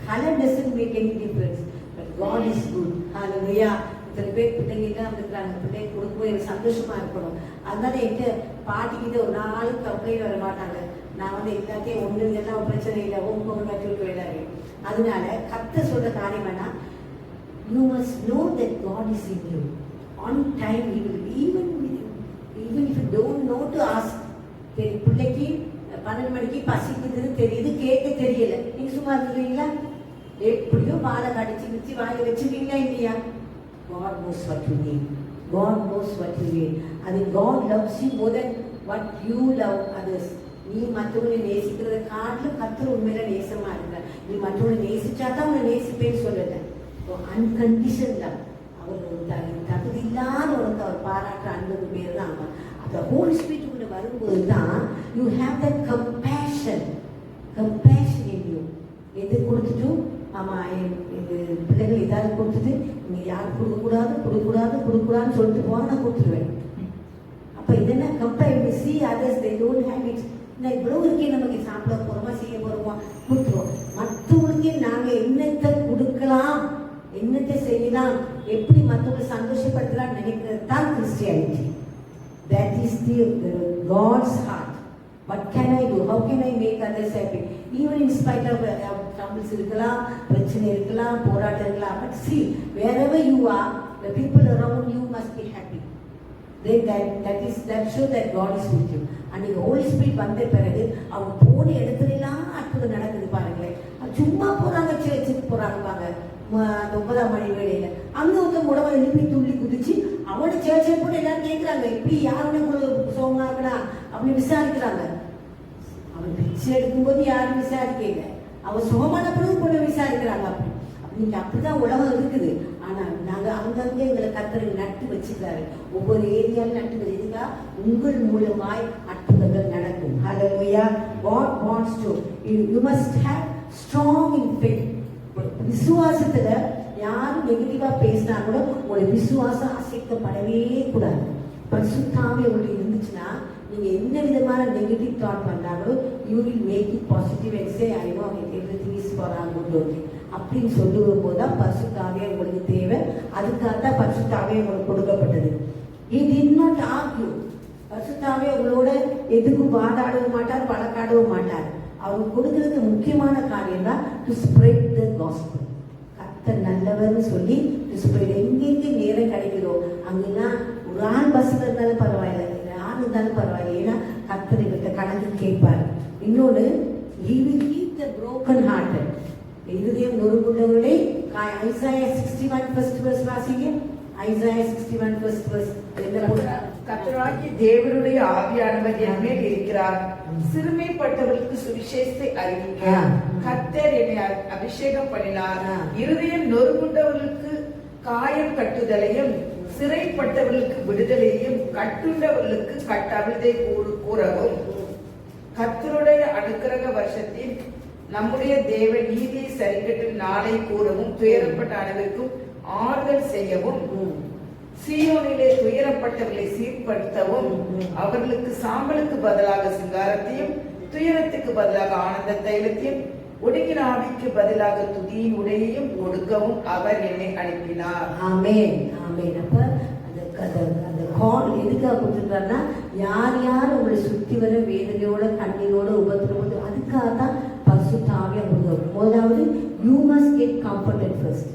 Colour doesn't make any difference but God is good. Hallelujah. இத்தனை பேர் பிள்ளைங்க எல்லாம் இருக்கிறாங்க, பிள்ளைங்க கொடுக்கும்போது எனக்கு சந்தோஷமா இருக்கணும். அதனால எங்க பாட்டிக்கிட்ட ஒரு நாளும் கம்ப்ளைண்ட் வர மாட்டாங்க. நான் எல்லாத்தையும் ஒண்ணு எல்லாம் பிரச்சனை இல்லை உங்க கற்றுக்க வேண்டாரு. அதனால கத்த சொல்ற காரியம் வேணா you must know that God is in you. On time he will even if you don't know to ask. பிள்ளைக்கு 12 மணிக்கு பசிக்குதுன்னு தெரியுது, கேட்க தெரியல, நீங்க சும்மா இருக்கீங்களா? எப்படியோ பாலை கடிச்சு வச்சு வாயில வச்சுருக்கீங்களா இல்லையா? God knows what you need. God knows what you need. அது God loves you more than what you love others. நீ மற்றவங்களை நேசிக்கிறத காட்டிலும் கர்த்தர் உண்மையில நேசமா இருக்க. நீ மற்றவங்களை நேசிச்சா தான் உன்னை நேசிப்பேன்னு சொல்லல. அன்கண்டிஷன் லவ். அவர் தகுதி இல்லாத உனக்கு அவர் பாராட்டுற அன்புக்கு பேர் தான் அவன். அந்த ஹோல் ஸ்பிரிட்டுக்குள்ள வரும்போது தான் you have that compassion in you. எது கொடுத்துட்டும் ஆமா இது பிள்ளைகள் ஏதாவது கொடுத்துட்டு நீ யாரும் கொடுக்கூடாதுன்னு சொல்லிட்டு போனா நான் கொடுத்துருவேன். அப்ப இதென்ன compare C others they don't have it. நான் இவ்வளவு இருக்கே நமக்கு சாப்பிட போறோமா செய்ய போறோமா கொடுத்துருவோம். மற்றவங்களுக்கு நாங்க என்னத்தை கொடுக்கலாம், என்னத்தை செய்யலாம், எப்படி மற்றவங்களை சந்தோஷப்படுத்தலாம் நினைக்கிறது தான் Christianity. That is the God's heart. What can I do? How can I make others happy? Even in spite of troubles இருக்கலாம், பிரச்சனை இருக்கலாம், போராட்டம் இருக்கலாம். But see, wherever you are, the people around you must be happy. That shows that God is with you. அன்னைக்கு Holi spirit வந்த பிறகு அவங்க போன இடத்துல எல்லாம் அற்புதம் நடக்குது பாருங்களேன். சும்மா போறாங்க, சேர்ச்சுக்கு போறாங்க பாங்க. அந்த 9ஆம் மணி வேலையில அங்க உடம்பை எழுப்பி துள்ளி குதிச்சு அவனோட சேர்ச்சை போட்டு எல்லாரும் கேட்கிறாங்க இப்படி யாருமே சோமாக்கடா அப்படின்னு விசாரிக்கிறாங்க. அவன் பிச்சை எடுக்கும்போது யாரும் விசாரிக்கல, அவன் சுகமான பிறகு கூட விசாரிக்கிறாங்க. நீங்க அப்படிதான் உலகம் இருக்குது. ஆனா நாங்க அங்கங்க எங்களை கர்த்தரை நட்டு வச்சுக்கிறாரு, ஒவ்வொரு ஏரியாலும் நட்டு வச்சுக்கா உங்கள் மூலமாய் அற்புதங்கள் நடக்கும். ஹல்லேலூயா. God wants to you must have strong in faith. விசுவாசத்துல யாரும் நெகட்டிவா பேசினா கூட உங்களுடைய விசுவாசம் அசைக்கப்படவே கூடாது. பரிசுத்தாவே உங்களுக்கு இருந்துச்சுன்னா நீங்க என்ன விதமான நெகட்டிவ் தாட் பண்ணாலும் you will make it positive and say I know everything is for our good okay அப்படின்னு சொல்லுவோம் போதுதான் பரிசுத்தாவே உங்களுக்கு தேவை. அதுக்காக தான் பரிசுத்தாவே உங்களுக்கு கொடுக்கப்பட்டது. He did not argue. பரிசுத்தாவே உங்களோட எதுக்கும் வாதாடவும் மாட்டார், வழக்காடவும் மாட்டார். அவங்க கொடுக்கறது முக்கியமான காரியம் தான் டு ஸ்ப்ரெட் த காஸ்பல். கர்த்தர் நல்லவர்னு சொல்லி டு ஸ்ப்ரெட். எங்கெங்க நேரம் கிடைக்குதோ அங்கெல்லாம் ஒரு ஆண் பஸ்ல இருந்தாலும் பரவாயில்ல, ஆண் இருந்தாலும் பரவாயில்ல, ஏன்னா கர்த்தர் கிட்ட கணக்கு கேட்பார். இன்னொன்று he will heal the broken hearted. இருதயம் நொறுங்குண்டவர்களே ஐசாயா 61 first verse வாசிங்க. Isaiah 61 first verse. கர்த்தராகிய தேவனுடைய ஆவியானவர் என் மேல் இருக்கிறார், சிறுமைப்பட்டவர்களுக்கு சுவிசேஷத்தை அறிவிக்க கர்த்தர் என்னை அபிஷேகம் பண்ணினார். இருதயம் நொறுங்குண்டவர்களுக்கு காயம் கட்டுதலையும், சிறைப்பட்டவர்களுக்கு விடுதலையும், கட்டுண்டவர்களுக்கு கட்டவிழ்தை கூறவும், கர்த்தருடைய அனுக்கிரக வருஷத்தில் நம்முடைய தேவ நீதியை சரிக்கட்டும் நாளை கூறவும், துயரப்பட்ட அனைவருக்கும் ஆறுதல் செய்யவும், சீயோனிலே துயரப்பட்டவர்களை சீர்படுத்தவும், அவர்களுக்கு சாம்பலுக்கு பதிலாக சிங்காரத்தையும், துயரத்துக்கு பதிலாக ஆனந்த தைலத்தையும், ஒடுங்கின ஆவிக்கு பதிலாக துதியின் உடையையும் கொடுக்கவும் அவர் என்னை அனுப்பினார். ஆமென், ஆமென். அப்ப அந்த கால் எதுக்காக கொடுத்துருக்காருன்னா யார் யார் உங்களை சுத்தி வர வேதனையோட கண்ணீரோட உபத்திரவோடு அதுக்காக தான் பரிசுத்த ஆவியை கொடுக்கும். முதலாவது you must get comforted first.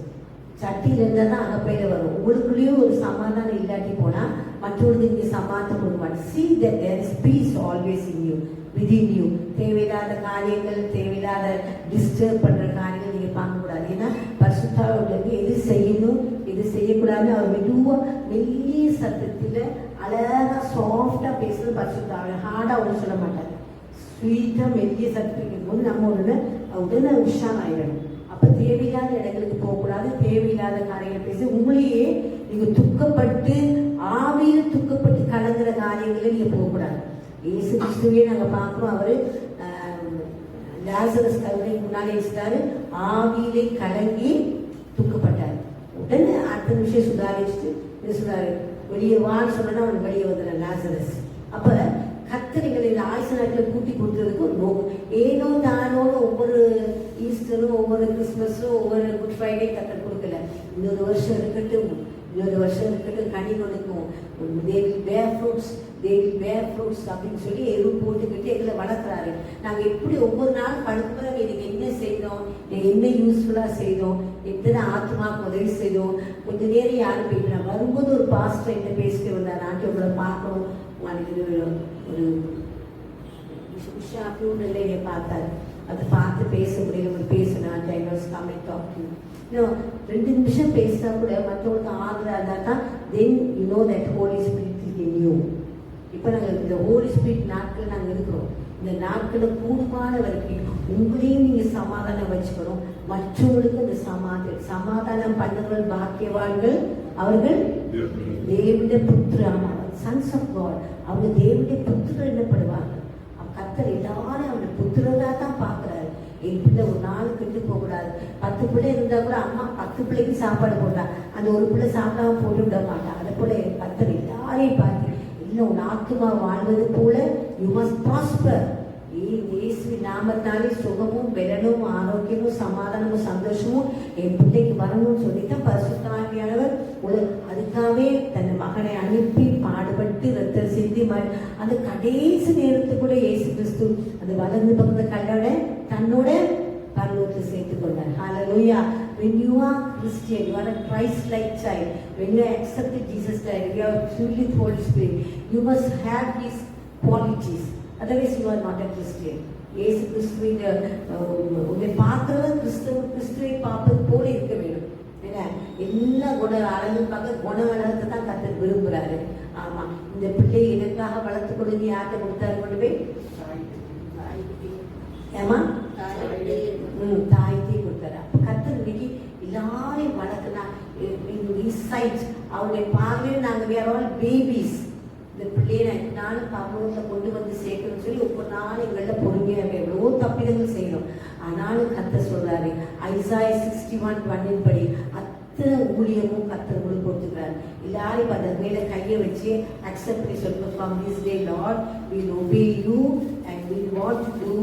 சட்டியில் இருந்தால் தான் அகப்பையில வரும். உங்களுக்குள்ளேயும் ஒரு சமாதானம் இல்லாட்டி போனா மற்றவர்களுக்கு நீங்க சமாதானம் கொடுக்க மாட்டேன். See that there is peace always in you, within you. தேவையில்லாத காரியங்கள், தேவையில்லாத டிஸ்டர்ப் பண்ற காரியங்கள் நீங்க பார்க்க கூடாது. ஏன்னா பரிசுத்தாவிலிருந்து எது செய்யணும் எது செய்யக்கூடாதுன்னு அவர் மெதுவா மெல்லிய சத்தத்துல அழகா சாஃப்டா பேசுறது பரிசுத்தாவில. ஹார்டா ஒன்றும் சொல்ல மாட்டார். ஸ்வீட்டா மெல்லிய சத்தத்துக்கு போது நம்ம உடனே உஷார் ஆயிடணும். அப்ப தேவையில்லாத இடங்களுக்கு போகக்கூடாது, தேவையில்லாத காரியங்களை பேசி உங்களையே நீங்க துக்கப்பட்டு ஆவியில் துக்கப்பட்டு கலங்குற காரியங்களை நீங்க போகக்கூடாது. இயேசு கிறிஸ்துவே நாங்க பார்க்கிறோம், அவரு லாசரஸ் கல்லறைக்கு முன்னாலே வச்சுட்டாரு, ஆவியிலே கலங்கி துக்கப்பட்டார். உடனே அடுத்த நிமிஷம் சுதாரிச்சுட்டு இது சொன்னாரு, வெளியே வான்னு சொன்னா அவன் வெளியே வந்துடுறான் லாசரஸ். அப்ப கத்தரிகளை இந்த ஆயுச நாட்டில் கூட்டி கொடுத்ததுக்கு ஒரு நோக்கம். ஏனோ தானோன்னு ஒவ்வொரு ஈஸ்டரும் ஒவ்வொரு கிறிஸ்மஸும் ஒவ்வொரு குட் ஃப்ரைடே கத்தர் கொடுக்கல. இன்னொரு வருஷம் இருக்கட்டும், இன்னொரு வருஷம் இருக்கட்டும், கனி கொடுக்கும், they will bear fruits அப்படின்னு சொல்லி எருவு போட்டுக்கிட்டு எங்களை வளர்க்குறாரு. நாங்கள் எப்படி ஒவ்வொரு நாளும் படுக்கும்போது எனக்கு என்ன செய்தோம், என்ன யூஸ்ஃபுல்லாக செய்தோம், எத்தனை ஆத்மாவுக்கு உதவி செய்தோம். கொஞ்ச நேரம் யாரும் போயிட்டு வரும்போது ஒரு பாஸ்டர் என்ன பேசிட்டு வந்தார், நாட்டு உங்களை பார்க்கணும், ஒரு உஷா ஃபியூனல்ல என்னை பார்த்தாரு. அதை பார்த்து பேச முடியல, பேசினா இன்னும் 2 நிமிஷம் பேசினா கூட மற்றவங்களுக்கு ஆதரவாக இருந்தால் தான் then you know that holy spirit is in you. இப்போ நாங்கள் இந்த ஹோலி ஸ்பிரிட் நாட்கள் நாங்கள் இருக்கிறோம். இந்த நாட்களை கூடுமான வரைக்கும் உங்களையும் நீங்கள் சமாதானம் வச்சுக்கணும், மற்றவங்களுக்கு இந்த சமாதானம் பண்ணுறவர்கள் பாக்கியவான்கள், அவர்கள் தேவனுடைய புத்திரமா சன்ஸ் ஆஃப் காட். அவங்க தேவனுடைய புத்திரர் என்னப்படுவாங்க. கத்தர் எல்லாரும் அவனுடைய புத்திரராக தான் பார்க்குறாரு. என் பிள்ளை ஒரு நாள் கெட்டு போகக்கூடாது. 10 பிள்ளை இருந்தால் கூட அம்மா 10 பிள்ளைக்கு சாப்பாடு போட்டா அந்த ஒரு பிள்ளை சாப்பிடாம போட்டு விட மாட்டான். அதை போல கத்தர் எல்லாரையும் பார்த்து இல்லை உன் ஆத்மா வாழ்வது போல யூ மஸ்ட் ப்ராஸ்பர். இயேசுவின் நாமத்தாலே சுகமும் பெலனும் ஆரோக்கியமும் சமாதானமும் சந்தோஷமும் என் பிள்ளைக்கு வரணும்னு சொல்லித்தான் பரிசுத்த ஆவியானவர் அதுக்காகவே தன் மகனை அனுப்பி பாடுபட்டு ரத்தம் சிந்தி அந்த கடைசி நேரத்துக்கு கூட இயேசு கிறிஸ்து அந்த வலது பக்கத்தை கல்லோட தன்னோட பரலோகத்தை சேர்த்துக் கொண்டார். Hallelujah. When you are Christian, you are a Christ-like child. When you accept Jesus Christ, you are filled with Holy Spirit. You must have these qualities. Otherwise, you are not a Christian. இயேசு கிறிஸ்துவின் உன்னை பார்க்கிறவன் கிறிஸ்துவை பார்ப்பது போல இருக்க வேண்டும். ஏன்னா எல்லா அழகு பார்க்க குணவளத்தை தான் கத்தர் விரும்புகிறாரு. ஆமா, இந்த பிள்ளை எனக்காக வளர்த்து கொடுங்க யார்கிட்ட கொடுத்தாரு கொண்டு போய் ஏமா தாய்த்தே கொடுத்தாரு. அப்ப கத்தர் இன்னைக்கு எல்லாரையும் வளர்த்துனா அவருடைய பார்வையில் நாங்கள் வேற பேபிஸ். இந்த பிள்ளையை நானும் பரலோகத்தை கொண்டு வந்து சேர்க்கணும்னு சொல்லி ஒவ்வொரு நாளும் எங்களில் பொறுமையாக எவ்வளோ தப்பிதங்கள் செய்யணும். ஆனாலும் கத்தர் சொல்றாரு ஐசாயா 61:1 படி அத்தனை ஊழியமும் கத்தர் உங்களுக்கு கொடுத்துக்கிறாரு. எல்லாரையும் அதை மேலே கையை வச்சு அக்செப்ட் பண்ணி சொல்லுங்க, from this day Lord we will obey you and we want to do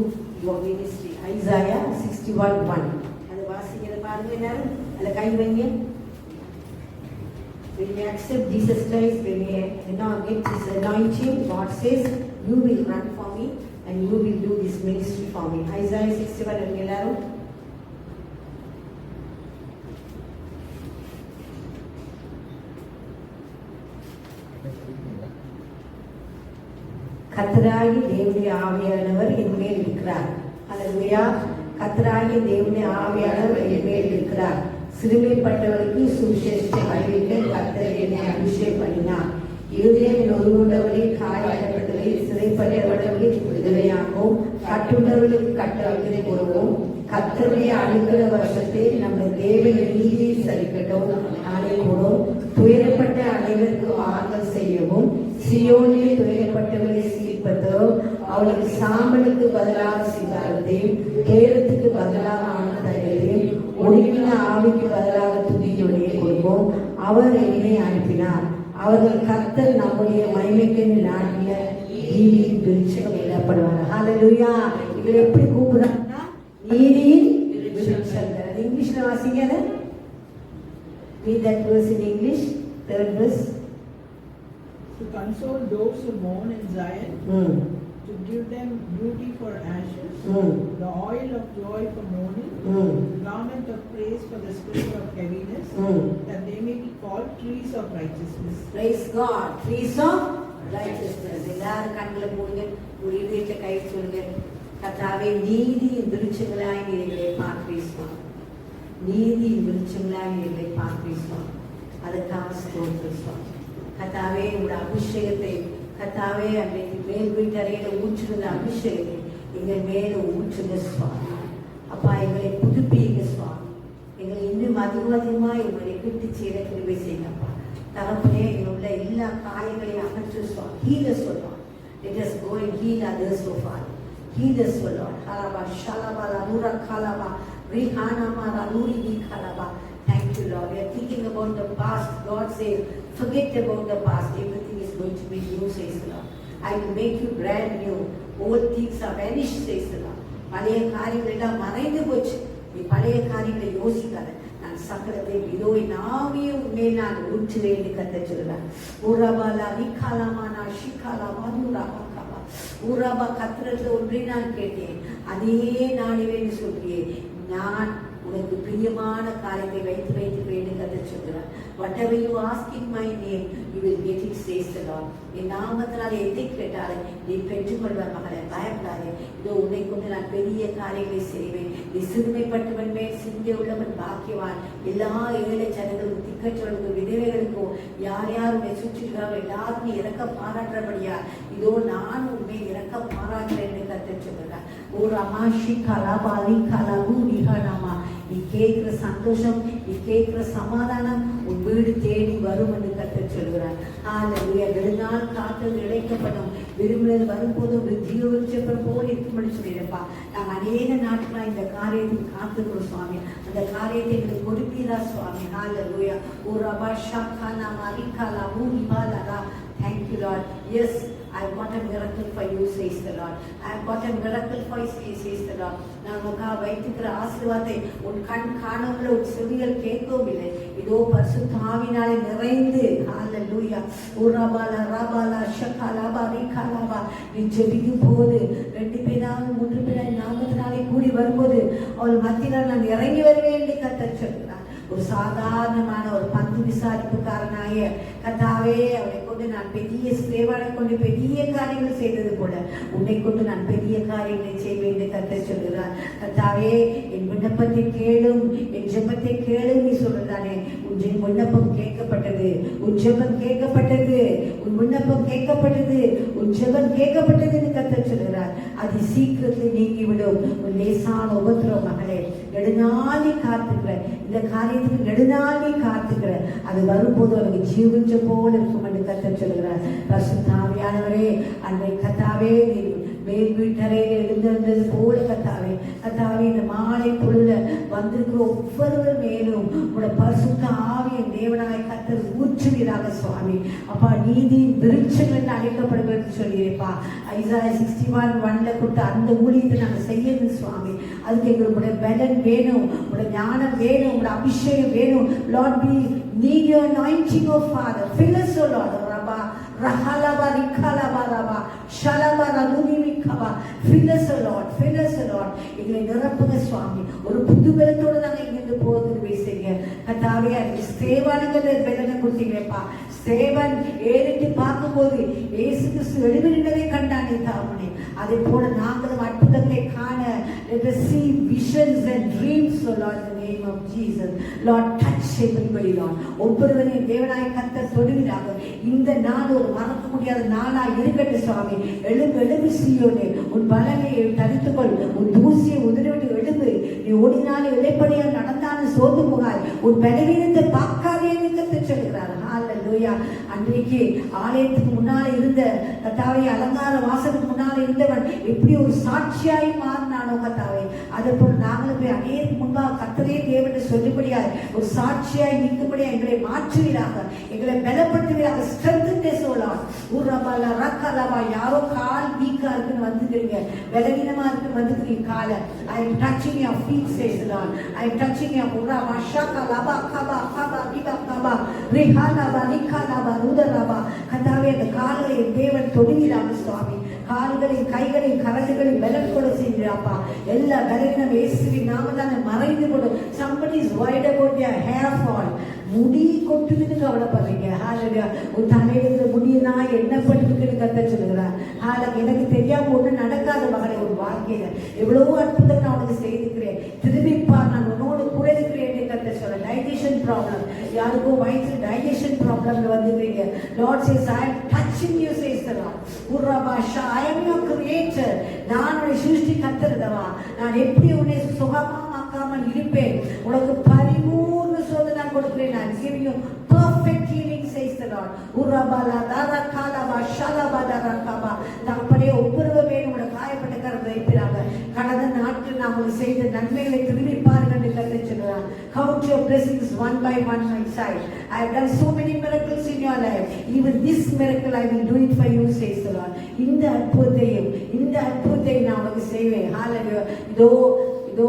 your ministry. Isaiah 61:1 அது வாசிக்கிறத பாருங்க எல்லாரும், அதில் கை வைங்க. When we accept Jesus Christ, when we get this anointing, God says, you will run for me and you will do this ministry for me. Isaiah 61 எல்லாரும் கர்த்தராகிய தேவனுடைய ஆவியானவர் என் மேல் இருக்கிறார். அல்லேலூயா. கர்த்தராகிய தேவனுடைய ஆவியானவர் என் மேல் இருக்கிறார். சிறுமைப்பட்டவருக்கு சுவிசேஷத்தை அறிவிக்க கர்த்தர் என்னை அபிஷேகம் பண்ணினார். இருதயம் நொறுங்குண்டவர்களே காயப்பட்டவர்களே சிறைப்பட்டவர்களே விடுதலையாகவும் கட்டுண்டவர்களுக்கு கட்டளைகளை கூறுவோம். கர்த்தருடைய அனுக்கிற வருஷத்தை நம்ம தேவன் நீதியை சரிக்கட்டும் நாளை கூடும். துயரப்பட்ட அனைவருக்கு ஆறுதல் செய்யவும் சியோனிலே துயரப்பட்டவர்களை சீர்படுத்தவும் அவளுக்கு சாம்பலுக்கு பதிலாக சிங்காரத்தையும் கேரத்துக்கு பதிலாக ஆனந்தையும் ஒடுங்கின ஆவிக்கு பதிலாக துதியுடைய கொடுப்போம். அவர் என்னை அனுப்பினார். அவர்கள் கர்த்தர் நம்முடைய மகிமைக்கு நாட்டிய நீதியின் விருட்சம் எனப்படுவார். ஹல்லேலூயா. இவர் எப்படி கூப்பிடுறாங்கன்னா நீதியின் விருட்சம். இங்கிலீஷ்ல வாசிங்க. Read that verse in English. Third verse. To console those who mourn in Zion, to give them beauty for ashes, the oil of joy for mourning, the garment of praise for the spirit of heaviness, that they may be called trees of righteousness. Praise God. Trees of righteousness. எல்லாரும் கண்களை மூடுங்க, ஒரு இதயத்தை கை சொல்லுங்க. கர்த்தாவே நீதியின் விருட்சங்களாய் எங்களை பார்ப்பீசுவான். நீதியின் விருட்சங்களாய் எங்களை பார்ப்பீசுவான். அதுக்காக ஸ்தோத்திரம். கர்த்தாவே உங்களுடைய அபிஷேகத்தை கர்த்தாவே அன்றைக்கு மேல் வீட்டறையில ஊற்றுகிற அபிஷேகத்தை எங்கள் மேல ஊற்றுங்க சுவாமி. அப்பா எங்களை புதுப்பிங்க சுவாமி. எங்களை இன்னும் அதிகமாக உங்களை கிட்டு சேர கிருபை செய்யப்பா. தகப்பனே எங்களுள்ள எல்லா காயங்களையும் அகற்று சுவாமி. Heal us, Lord. Let us go and heal others, O Father. Heal us, Lord. Halaba shalaba la nura kalaba rihana mara nuri bi kalaba. Thank you, Lord. anything about the past. God says, forget about the past. Everything is going to be new, says the Lord. I will make you brand new. Old things are vanished, says the Lord. பழைய காரியங்கள் எல்லாம் மறைந்து போச்சு. நீ பழைய காரியங்களை யோசிக்காத. நான் சக்கரத்தை இதோ நாவிய உண்மையை நான் ஊற்றுவேன் என்று கர்த்தர் சொல்கிறார். உரபாலா விகாலாமானா ஷிகாலாமா நூராபாகாபா. உரபா கத்திரத்தில் ஒன்றை நான் கேட்டேன், அதே நாளிலே சொல்றியே, நான் உனக்கு பிரியமான காரியத்தை வைத்து வைத்துக்கிறேன் கர்த்தர் சொல்கிறார். Whatever you ask in my name, you will get it, says the Lord. என் நாமத்தினாலே எதை கேட்டாலும் நீ பெற்றுக்கொள்வார் மகளே, பயப்படாதே. இதோ உன்னை கொண்டு நான் பெரிய காரியங்களை செய்வேன். நீ சிறுமைப்பட்டவன் மேல் சிந்தை உள்ளவன் பாக்கியவான். எல்லா ஏழை ஜனங்களுக்கும், திக்கற்றவர்களுக்கும், விதவைகளுக்கும், யார் யார் உன்னை சுற்றிருக்கிறார்கள் எல்லாருக்கும் இறக்க பாராட்டுறபடியா இதோ நான் உண்மை இறக்க பாராட்டுறேன் என்று கர்த்தர் சொல்கிறார். ஒரு அமாஷி கலாபா லிகாலாபு ரிஹானாமா. நீ கேட்கிற சந்தோஷம், நீ கேட்கிற சமாதானம் உன் வீடு தேடி வரும் என்று கர்த்தர் சொல்கிறார். நெடுநாள் காத்தது இழைக்கப்படும், விரும்பினது வரும்போது விருத்தியோச்சப்பர் போல் இருக்கும்படி சொல்லியிருப்பா. நாங்கள் அநேக நாட்களா இந்த காரியத்துக்கு காத்துக்கிறோம் சுவாமி. அந்த காரியத்தை எங்களுக்கு கொடுப்பீரா சுவாமி. ஹalleluya. ஓரபா ஷாகானா மாரிகாலா ஊரிபாலா. Thank you, Lord. Yes, I want a miracle for you, says the Lord. I want a miracle for you, says the Lord. நான் உனக்காக வைத்திருக்கிற ஆசீர்வாதத்தை உன் கண் காணவில்லை, உன் செவிகள் கேட்கவும் இல்லை. இதோ பரிசுத்த ஆவியினாலே நிறைந்து ஹalleluya. உரபாலா ரபாலா ஷகாலாபா ரிகாலாபா. நீ ஜெபிக்கும் போது 2 பேராவது 3 பேராவது நாமத்தினாலே கூடி வரும்போது அவள் மத்தியில் நான் இறங்கி வருவேன் என்று கர்த்தர் சொல்கிறார். ஒரு சாதாரணமான ஒரு பந்து விசாரிப்புக்காரனாய கர்த்தாவே, அவனை கொண்டு நான் பெரிய சேவானை கொண்டு பெரிய காரியங்கள் செய்தது போல உன்னை கொண்டு நான் பெரிய காரியங்களை செய்வேன் என்று கர்த்தர் சொல்கிறார். கர்த்தாவே, என் விண்ணப்பத்தை கேளும், என் ஜெபத்தை கேளும் நீ சொல்றதானே. உன் விண்ணப்பம் கேட்கப்பட்டது, உன் ஜெபம் கேட்கப்பட்டது, உன் விண்ணப்பம் கேட்கப்பட்டது, உன் ஜெபம் கேட்கப்பட்டது என்று கர்த்தர் சொல்கிறார். அது சீக்கிரத்தில் நீங்கிவிடும். உன் லேசான உபத்திரவ மகளே, நெடுநாளி காத்துக்கிற இந்த காரியத்துக்கு நெடுநாளி காத்துக்கிற அது வரும்போது அவனுக்கு ஜீவிச்ச போல இருக்கும் என்று கர்த்தர் சொல்கிறார். பரிசுத்த ஆவியானவரே, அன்றை கர்த்தாவே மேல் வீட்டறையில் எழுந்திருந்தது போல கர்த்தாவே, கர்த்தாவே இந்த மாலை பொழுதுல வந்திருக்கிற ஒவ்வொருவர் மேலும் உங்களோட பரிசுத்த ஆவியை தேவனாய் கர்த்தர் ஊற்றுவீராக சுவாமி. அப்பா, நீதி விருட்சங்கள் என்று அழைக்கப்படுகிறது சொல்லியிருப்பா. ஐசாயா 61:1 கொடுத்த அந்த ஊழியத்தை நாங்கள் செய்யணும் சுவாமி. அதுக்கு எங்களுடைய பலன் வேணும், உங்களுடைய ஞானம் வேணும், உங்களுடைய அபிஷேகம் வேணும். Lord, we need your anointing, oh Father. Fill us, oh Lord. Rabba Rahalaba Rikalaba Rabba Shalaba Raduni Mikaba. Fill us, oh Lord. Fill us, oh Lord. எங்களை நிரப்புங்க சுவாமி. ஒரு புது பலத்தோடு நாங்கள் இங்கிருந்து போகிறது பேசுங்க கர்த்தாவே. அதுக்கு ஸ்தேவானுங்கிற பலனை கொடுத்தீங்கப்பா. ஸ்தேவன் ஏறிட்டு பார்க்கும்போது இயேசு கிறிஸ்து எழுதினதை கண்டானே தாமனே. அதே போல நாங்களும் அற்புதத்தை காண let us see visions and dreams, oh Lord, in the name of Jesus. Lord, touch everybody, Lord. ஒவ்வொருவரையும் தேவனாய கர்த்தர் தொடுவீராக. இந்த நாள் ஒரு மறக்க முடியாத நாளா இருக்கட்டும் சுவாமி. எழும்பு சீயோனே, உன் பலனை தரித்துக்கொள், உன் தூசியை உதறிவிட்டு எழும்பு. நீ ஓடினாலும் இடைப்படியாக நடந்தாலும் சோர்ந்து போகாய், உன் பலவீனத்தை பார்க்காதே என்று கர்த்தர் சொல்கிறார். ஹalleluya. அன்றைக்கு ஆலயத்துக்கு முன்னாலே இருந்த கர்த்தாவே, அலங்கார வாசலுக்கு முன்னாலே இருந்தவன் எப்படி ஒரு சாட்சியாய் மாறினானோ கர்த்தாவே, அதே போல நாங்களும் போய் அநேக முன்பாக கர்த்தரே தேவன் சொல்லும்படியாக ஒரு சாட்சியாய் நிற்கும்படியாக எங்களை மாற்றுவீராக, எங்களை பலப்படுத்துவீராக. Strengthen us, O Lord. உரபாலா ரக்கலபா. யாரோ கால் வீக்கா இருக்குன்னு வந்துக்கிறீங்க, பலவீனமா இருக்குன்னு வந்துக்கிறீங்க கால. I am touching your feet, says the Lord. I am touching your uraba shakalaba kaba kaba riba kaba rihalaba nikalaba rudaraba. கர்த்தாவே, அந்த கால்களை தேவன் தொடுவீராக சுவாமி. கால்களின் கைகளின் கரடுகளின் பலன் கூட செய்கிறாப்பா. எல்லா பலவீனம் இயேசுவின் நாமத்தால மறைந்து கொடு. Somebody is worried about their hair fall. முடி கொட்டுதுன்னு கவலைப்படுறீங்க. ஹalleluya. ஒரு தலையில முடியனா என்ன பண்ணிருக்குன்னு கர்த்தர் சொல்கிறார். ஹalleluya. எனக்கு தெரியாம ஒண்ணு நடக்காத மகளே, ஒரு வாழ்க்கையில எவ்வளவு அற்புதம் நான் உனக்கு செய்திருக்கிறேன். திரும்பிப்பா, நான் உன்னோடு கூட இருக்கிறேன் என்று கர்த்தர் சொல்ற. டைஜஷன் ப்ராப்ளம், யாருக்கோ வயிற்று டைஜஷன் ப்ராப்ளம்ல வந்துக்கிறீங்க. Lord says, I am touching you, says the Lord. உர்ரபாஷா, I am your creator. நான் உன்னை சிருஷ்டி கர்த்தர்தவா. நான் எப்படி உன்னை சுகமாக்காமல் இருப்பேன். உனக்கு பரிபூர்ண சோதனை நான் கொடுக்கிறேன். நான் give you perfect healing, says the Lord. உர்ரபாலா தரகாலபா ஷலபா தரகாபா. தகப்பனே, ஒவ்வொருவர் மேலும் உடைய காயப்பட்ட கரத்தை வைப்பீராக. கடந்த நாட்கள் நாம் செய்த நன்மைகளை திரும்பி பாருங்கள் என்று கர்த்தர் சொல்கிறார். count your blessings one by one, my child. I have done so many miracles in your life. Even this miracle I will do it for you, says the Lord. இந்த அற்புதத்தை நான் உனக்கு செய்வேன். ஹalleluya. இதோ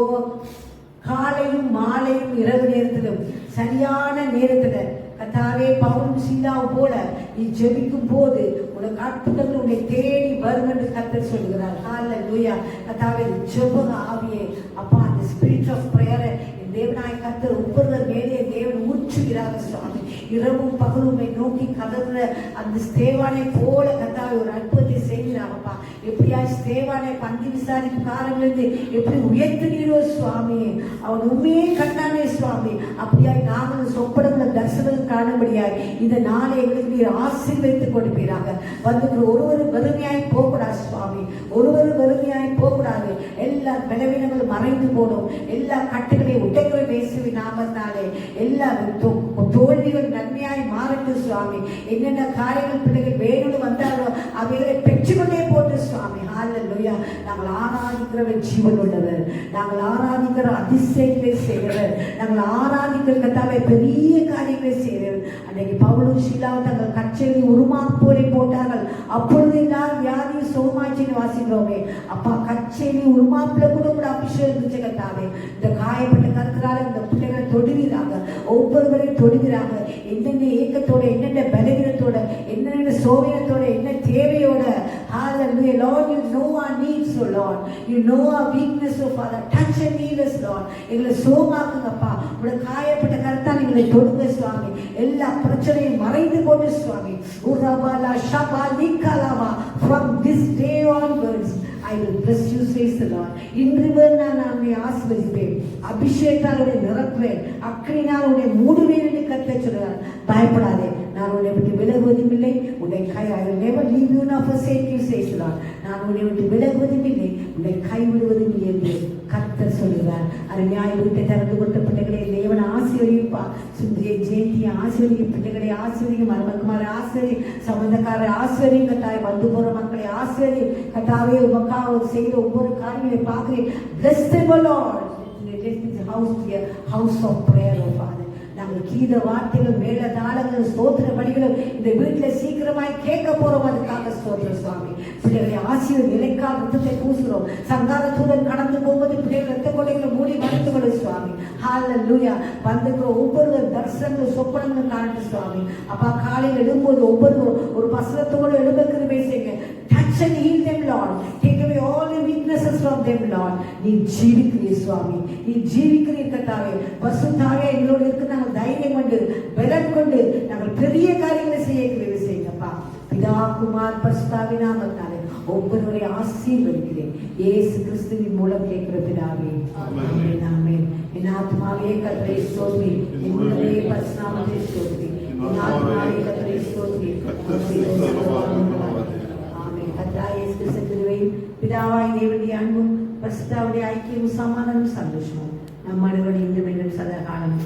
காலையும் மாலையும் இரவு நேரத்திலும் சரியான நேரத்துல கர்த்தாவே பவுலும் சீலாவும் போல நீ ஜெபிக்கும் போது உனக்கு அற்புதங்கள் உன்னை தேடி வரும் என்று கர்த்தர் சொல்கிறார். ஹalleluya. கர்த்தாவே ஜெப ஆவியே அப்பா, அந்த ஸ்பிரிட் ஆஃப் பிரேயர் தேவனாய் கர்த்தர் ஒவ்வொருவர் மேலே தேவன் ஊற்றுகிறார் சுவாமி. இரவும் பகலுமை நோக்கி கதவுல அந்த ஸ்தேவானை போல கர்த்தாவே ஒரு அற்புதத்தை செய்கிறாங்கப்பா. எப்படியா ஸ்தேவானை பந்தி விசாரிக்கும் காரங்களிலிருந்து எப்படி உயர்த்துகிறோ சுவாமி. அவன் உண்மையே கண்டானே சுவாமி. அப்படியாய் நாங்களும் சொப்பனங்களை தரிசனம் காணும்படியாய் இந்த நாளை எங்களுக்கு நீர் ஆசீர்வதித்துக் கொடுப்பீராக. வந்து ஒருவர் வெறுமையாய் போகக்கூடாது சுவாமி. ஒருவர் வெறுமையாய் போகக்கூடாது. எல்லா பலவீனங்களும் மறைந்து போடும். எல்லா கட்டுகளையும் உடைக்கிற இயேசுவின் நாமத்தாலே எல்லா தோல்விகள் நன்மையாய் மாறட்டும் சுவாமி. என்னென்ன காரியங்கள் பிள்ளைகள் வேணும்னு வந்தாலோ அவைகளை பெற்றுக்கொண்டே போட்டு சுவாமி. ஹalleluya. நாங்கள் ஆராதிக்கிறவர் ஜீவன் உள்ளவர். நாங்கள் ஆராதிக்கிற அதிசயங்களை செய்கிறவர். நாங்கள் ஆராதிக்கிற கர்த்தாவே பெரிய காரியங்களை செய்கிறவர். அன்றைக்கு பவுலும் சீலாவும் தங்கள் கச்சேரி உருமாப்போரை போட்டார்கள். அப்பொழுது எல்லாரும் வியாதியை சுகமாச்சின்னு வாசிக்கிறோமே. அப்பா, கச்சேரி உருமாப்புல கூட அபிஷேகம் கர்த்தாவே இந்த காயப்பட்ட கருத்துறால இந்த பிள்ளைகளை தொடுகிறாங்க. ஒவ்வொருவரையும் தொடுகிறாங்க. என்னென்ன ஏக்கத்தோட, என்னென்ன பலவீனத்தோட, என்னென்ன சோதனத்தோட, என்ன தேவையோட. Hallelujah. Lord, you know our needs, oh Lord. You know our weakness, oh Father. Touch and heal us, Lord. எங்களை சோமாக்குங்கப்பா. உடைய காயப்பட்ட கருத்தால் எங்களை தொடுங்க சுவாமி. எல்லா பிரச்சனையும் மறைந்து போட்டு சுவாமி. உரபாலா ஷபா நிக்கலாமா. From this day onwards I will bless you, says the Lord. இன்று நான் உன்னை ஆசீர்வதிப்பேன். அபிஷேகத்தால் உன்னை நிரப்புவேன். அக்கினியால் உன்னை மூடுவேன் என்று கர்த்தர் சொல்கிறார். பயப்படாதே, நான் உன்னை விட்டு விலகுவதும் இல்லை. உன்னை கை I will never leave you nor forsake you, says the Lord. நான் உன்னை விட்டு விலகுவதும் இல்லை, உன்னை கைவிடுவதும் இல்லை என்று கர்த்தர் சொல்கிறார். அருமையாய் வீட்டை திறந்து கொடுத்த பிள்ளைகளை தேவன் ஆசீர்வதிப்பா. சுந்தியை ஜெயந்தியை ஆசீர்வதிக்கும், பிள்ளைகளை ஆசீர்வதிக்கும், மருமக்குமாரை ஆசீர்வதிக்கும், சம்பந்தக்காரரை ஆசீர்வதிக்கும். கட்டாய வந்து போற மக்களை ஆசீர்வதிக்கும். கட்டாவே உமக்காக செய்கிற ஒவ்வொரு காரியங்களை பார்க்கிறேன். Bless them, O Lord. Let this house be a house of prayer, O Father. நாங்கள் கீத வார்த்தைகள், மேல தாளங்கள், ஸ்தோத்திர பலிகளும் இந்த வீட்டில் சீக்கிரமாய் கேட்க போறோம். அதுக்காக ஸ்தோத்திர சுவாமி. பிள்ளைகளை ஆசீர்வதி நிலைக்கால் ரத்தத்தை பூசுறோம். சங்காரத்துடன் கடந்து போகும்போது பிள்ளைகள் ரத்த கொடைகளை மூடி மறைத்து கொடு சுவாமி. ஹalleluya. வந்துக்கிற ஒவ்வொரு தரிசனங்களும் சொப்பனங்களும் காணட்டு சுவாமி. அப்பா, காலையில் எழும்போது ஒவ்வொரு ஒரு வசனத்தோடு எழும்ப கிருபை செய்யுங்க. Touch and heal them, Lord. Take away all the weaknesses from them, Lord. நீ ஜீவிக்கிறீர் சுவாமி. நீ ஜீவிக்கிறீர் கர்த்தாவே. பரிசுத்தாவே எங்களோடு இருக்க நாங்கள் தைரியம் கொண்டு பலம் கொண்டு நாங்கள் பெரிய காரியங்களை செய்ய கிருபை செய்யுங்கப்பா. பிதா, குமார், பரிசுத்தாவின் நாமத்தாலே ஒவ்வொருவரை ஆசீர்வதிக்கிறேன். இயேசு கிறிஸ்துவின் மூலம் கேட்கிற பிதாவே, ஆமென், ஆமென். என் ஆத்மாவே கர்த்தரை ஸ்தோத்திரி. என் உள்ளமே பரிசுத்தநாமத்தை ஸ்தோத்திரி. என் ஆத்மாவே கர்த்தரை ஸ்தோத்திரி. பிதாவாய் தேவனுடைய அன்பும் பரிசுத்தாவுடைய ஐக்கியமும் சமாதானம் சந்தோஷமும் நம்மளோட இந்த சதா காலம்